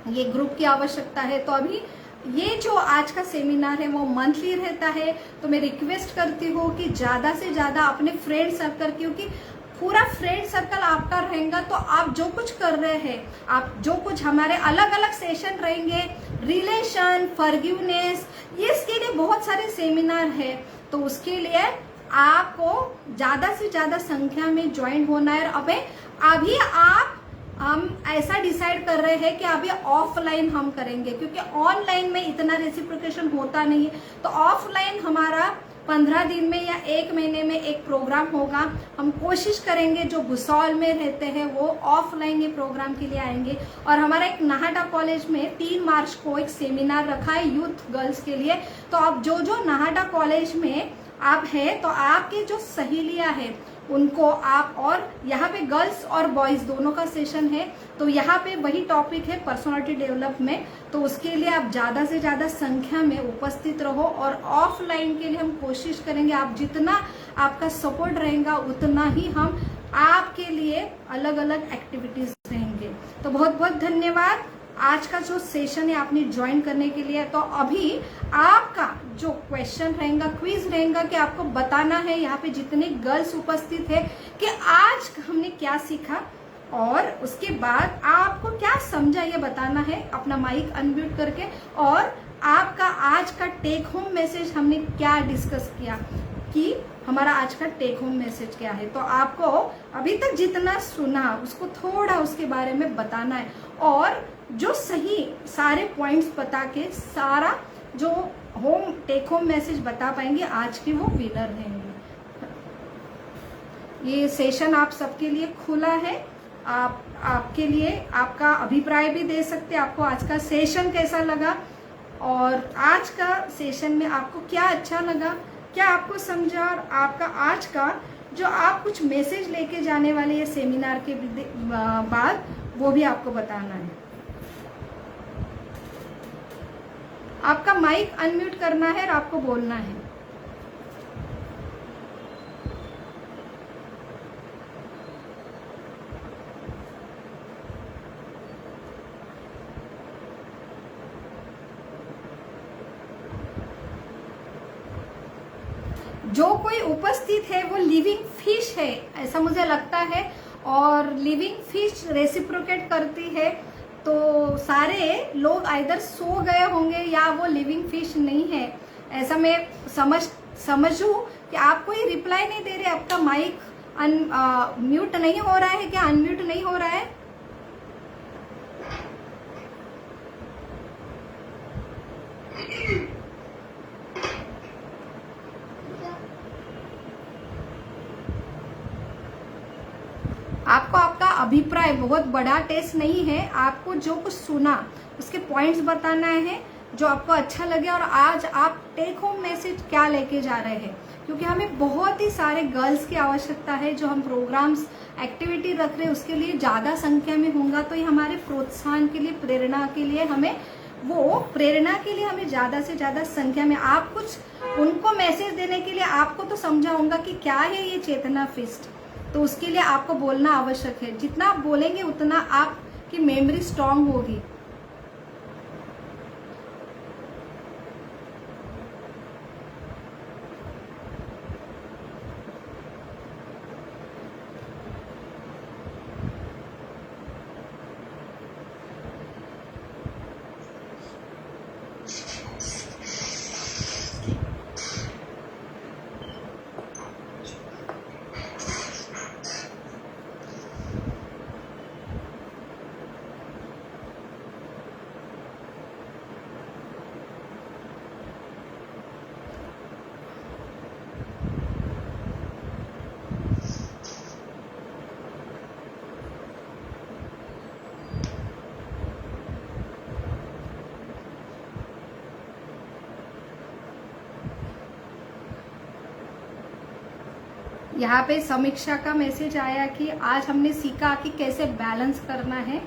ये ग्रुप की आवश्यकता है। तो अभी ये जो आज का सेमिनार है वो मंथली रहता है, तो मैं रिक्वेस्ट करती हूँ कि ज़्यादा से ज़्यादा अपने फ्रेंड सर्कल, क्योंकि पूरा फ्रेंड सर्कल आपका रहेगा तो आप जो कुछ कर रहे हैं, आप जो कुछ हमारे अलग अलग सेशन रहेंगे, रिलेशन, फॉरगिवनेस, ये इसके लिए बहुत सारे सेमिनार है। तो उसके लिए आपको ज़्यादा से ज़्यादा संख्या में ज्वाइन होना है। अभी हम ऐसा डिसाइड कर रहे हैं कि अभी ऑफलाइन हम करेंगे, क्योंकि ऑनलाइन में इतना रेसिप्रोकेशन होता नहीं है। तो ऑफलाइन हमारा 15 दिन में या 1 महीने में एक प्रोग्राम होगा। हम कोशिश करेंगे जो भुसौल में रहते हैं वो ऑफलाइन ये प्रोग्राम के लिए आएंगे। और हमारा एक नाहटा कॉलेज में 3 मार्च को एक सेमिनार रखा है यूथ गर्ल्स के लिए। तो आप जो नाहटा कॉलेज में आप हैं, तो आपके जो सहेलियां हैं उनको आप, और यहाँ पे गर्ल्स और बॉयज दोनों का सेशन है, तो यहाँ पे वही टॉपिक है पर्सनालिटी डेवलपमेंट। तो उसके लिए आप ज़्यादा से ज़्यादा संख्या में उपस्थित रहो, और ऑफलाइन के लिए हम कोशिश करेंगे, आप जितना आपका सपोर्ट रहेगा उतना ही हम आपके लिए अलग अलग एक्टिविटीज रहेंगे। तो बहुत बहुत धन्यवाद आज का जो सेशन है आपने ज्वाइन करने के लिए। तो अभी आपका जो क्वेश्चन रहेगा, क्विज रहेगा, कि आपको बताना है यहाँ पे जितने गर्ल्स उपस्थित है कि आज हमने क्या सीखा, और उसके बाद आपको क्या समझा ये बताना है, अपना माइक अनम्यूट करके। और आपका आज का टेक होम मैसेज हमने क्या डिस्कस किया, कि हमारा आज का टेक होम मैसेज क्या है। तो आपको अभी तक जितना सुना उसको थोड़ा उसके बारे में बताना है, और जो सही सारे पॉइंट्स बता के सारा जो टेक होम मैसेज बता पाएंगे आज के वो विनर रहेंगे। ये सेशन आप सबके लिए खुला है, आपके लिए आपका अभिप्राय भी दे सकते हैं, आपको आज का सेशन कैसा लगा और आज का सेशन में आपको क्या अच्छा लगा, क्या आपको समझा, और आपका आज का जो आप कुछ मैसेज लेके जाने वाले ये सेमिनार के बाद वो भी आपको बताना है। आपका माइक अनम्यूट करना है और आपको बोलना है। जो कोई उपस्थित है वो लिविंग फिश है ऐसा मुझे लगता है, और लिविंग फिश रेसिप्रोकेट करती है, तो सारे लोग आइदर सो गए होंगे या वो लिविंग फिश नहीं है, ऐसा मैं समझूं कि आप कोई रिप्लाई नहीं दे रहे। आपका माइक म्यूट नहीं हो रहा है क्या, अनम्यूट नहीं हो रहा है? आपको आपका अभिप्राय, बहुत बड़ा टेस्ट नहीं है, आपको जो कुछ सुना उसके पॉइंट्स बताना है जो आपको अच्छा लगे, और आज आप टेक होम मैसेज क्या लेके जा रहे हैं, क्योंकि हमें बहुत ही सारे गर्ल्स की आवश्यकता है। जो हम प्रोग्राम्स एक्टिविटी रख रहे हैं उसके लिए ज्यादा संख्या में होगा, तो ये हमारे प्रोत्साहन के लिए, प्रेरणा के लिए, हमें ज्यादा से ज्यादा संख्या में आप कुछ उनको मैसेज देने के लिए आपको तो समझा होगा कि क्या है ये चेतना फिस्ट, तो उसके लिए आपको बोलना आवश्यक है। जितना आप बोलेंगे उतना आपकी मेमोरी स्ट्रांग होगी। यहाँ पे समीक्षा का मैसेज आया कि आज हमने सीखा कि कैसे बैलेंस करना है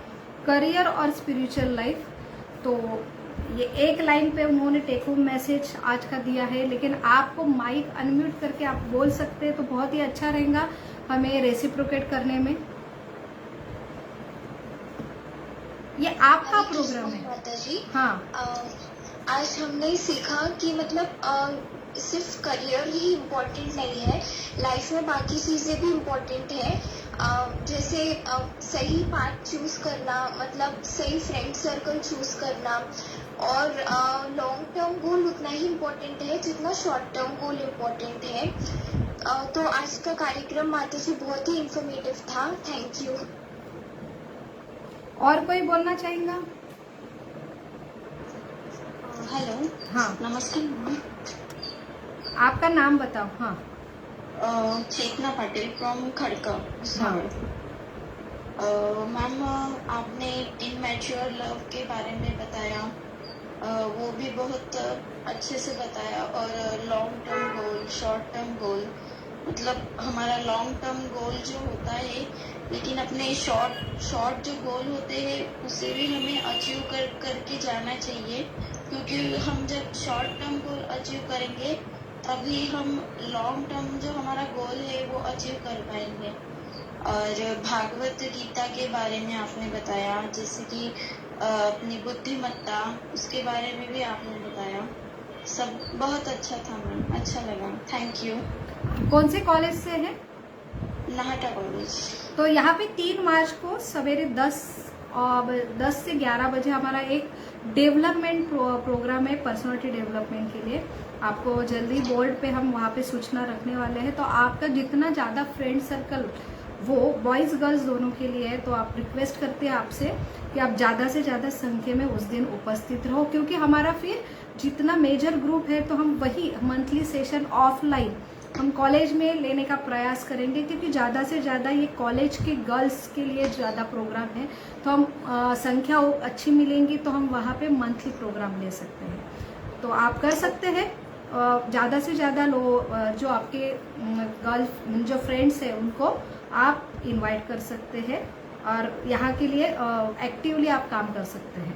करियर और स्पिरिचुअल लाइफ। तो ये एक लाइन पे उन्होंने टेक होम मैसेज आज का दिया है, लेकिन आपको माइक अनम्यूट करके आप बोल सकते हैं तो बहुत ही अच्छा रहेगा हमें रेसिप्रोकेट करने में। ये आपका प्रोग्राम है माता जी। हाँ, आज हमने सीखा कि मतलब सिर्फ करियर ही इम्पोर्टेंट नहीं है, लाइफ में बाकी चीजें भी इम्पोर्टेंट है। जैसे सही पाथ चूज करना, मतलब सही फ्रेंड सर्कल चूज करना, और लॉन्ग टर्म गोल उतना ही इम्पोर्टेंट है जितना शॉर्ट टर्म गोल इम्पोर्टेंट है। तो आज का कार्यक्रम माता जी बहुत ही इंफॉर्मेटिव था। Thank you. और कोई बोलना चाहेगा? हेलो। हाँ, नमस्ते मैम। आपका नाम बताओ। हाँ, चेतना पटेल फ्रॉम खड़का। हाँ। मैम आपने इनमैच्योर लव के बारे में बताया, वो भी बहुत अच्छे से बताया, और long term goal, short term goal, मतलब हमारा लॉन्ग टर्म गोल जो होता है, लेकिन अपने शॉर्ट जो गोल होते हैं उसे भी हमें अचीव करके जाना चाहिए, क्योंकि हम जब शॉर्ट टर्म गोल अचीव करेंगे तभी हम लॉन्ग टर्म जो हमारा गोल है वो अचीव कर पाएंगे। और भागवत गीता के बारे में आपने बताया, जैसे कि अपनी बुद्धिमत्ता, उसके बारे में भी आपने बताया। सब बहुत अच्छा था मैम, अच्छा लगा। Thank you. कौन से कॉलेज से है? नाहटा कॉलेज। तो यहाँ पे 3 मार्च को सवेरे 10 से 11 बजे हमारा एक डेवलपमेंट प्रोग्राम है, पर्सनालिटी डेवलपमेंट के लिए। आपको जल्दी बोर्ड पे हम वहाँ पे सूचना रखने वाले हैं। तो आपका जितना ज़्यादा फ्रेंड सर्कल वो बॉयज़ गर्ल्स दोनों के लिए है, तो आप रिक्वेस्ट करते हैं आपसे कि आप ज़्यादा से ज़्यादा संख्या में उस दिन उपस्थित रहो, क्योंकि हमारा फिर जितना मेजर ग्रुप है तो हम वही मंथली सेशन ऑफलाइन हम कॉलेज में लेने का प्रयास करेंगे, क्योंकि ज़्यादा से ज़्यादा ये कॉलेज के गर्ल्स के लिए ज़्यादा प्रोग्राम है। तो हम संख्या अच्छी मिलेंगी तो हम वहाँ पे मंथली प्रोग्राम ले सकते हैं। तो आप कर सकते हैं, ज़्यादा से ज़्यादा जो आपके गर्ल जो फ्रेंड्स हैं उनको आप इनवाइट कर सकते हैं और यहाँ के लिए एक्टिवली आप काम कर सकते हैं।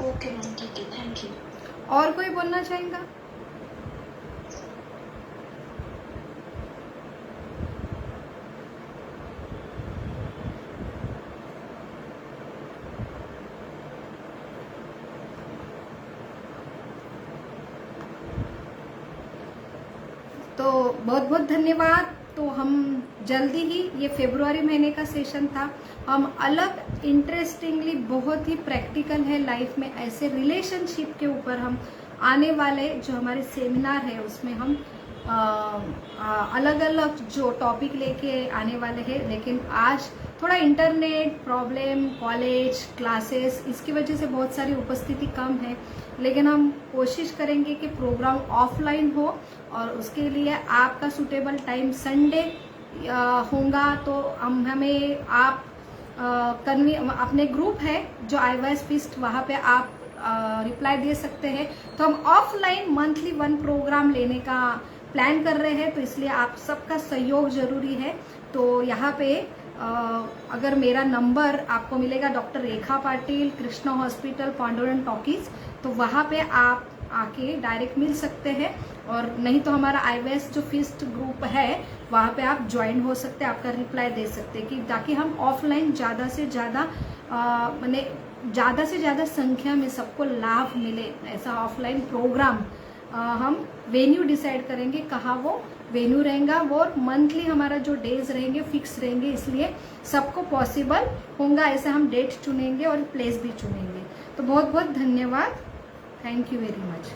ओके मैम, ठीक है, थैंक यू। और कोई बोलना चाहेगा? तो बहुत बहुत धन्यवाद। तो हम जल्दी ही, ये फरवरी महीने का सेशन था, हम अलग इंटरेस्टिंगली बहुत ही प्रैक्टिकल है लाइफ में ऐसे रिलेशनशिप के ऊपर हम आने वाले जो हमारे सेमिनार है उसमें हम अलग अलग जो टॉपिक लेके आने वाले हैं। लेकिन आज थोड़ा इंटरनेट प्रॉब्लम, कॉलेज क्लासेस, इसकी वजह से बहुत सारी उपस्थिति कम है, लेकिन हम कोशिश करेंगे कि प्रोग्राम ऑफलाइन हो और उसके लिए आपका सूटेबल टाइम संडे होगा। तो हमें आप अपने ग्रुप है जो आईवाईएस फीस्ट, वहाँ पे आप रिप्लाई दे सकते हैं। तो हम ऑफलाइन मंथली 1 प्रोग्राम लेने का प्लान कर रहे हैं, तो इसलिए आप सबका सहयोग जरूरी है। तो यहाँ पे अगर मेरा नंबर आपको मिलेगा डॉक्टर रेखा पाटिल, कृष्णा हॉस्पिटल, पांडुरंग टॉकीज, तो वहाँ पे आप आके डायरेक्ट मिल सकते हैं। और नहीं तो हमारा आईवाईएस जो फीस्ट ग्रुप है वहाँ पे आप ज्वाइन हो सकते हैं, आपका रिप्लाई दे सकते हैं, कि ताकि हम ऑफलाइन ज़्यादा से ज़्यादा माने ज़्यादा से ज़्यादा संख्या में सबको लाभ मिले। ऐसा ऑफलाइन प्रोग्राम हम वेन्यू डिसाइड करेंगे, कहाँ वो वेन्यू रहेगा, वो मंथली हमारा जो डेज रहेंगे फिक्स रहेंगे, इसलिए सबको पॉसिबल होगा ऐसा हम डेट चुनेंगे और प्लेस भी चुनेंगे। तो बहुत बहुत धन्यवाद, थैंक यू वेरी मच।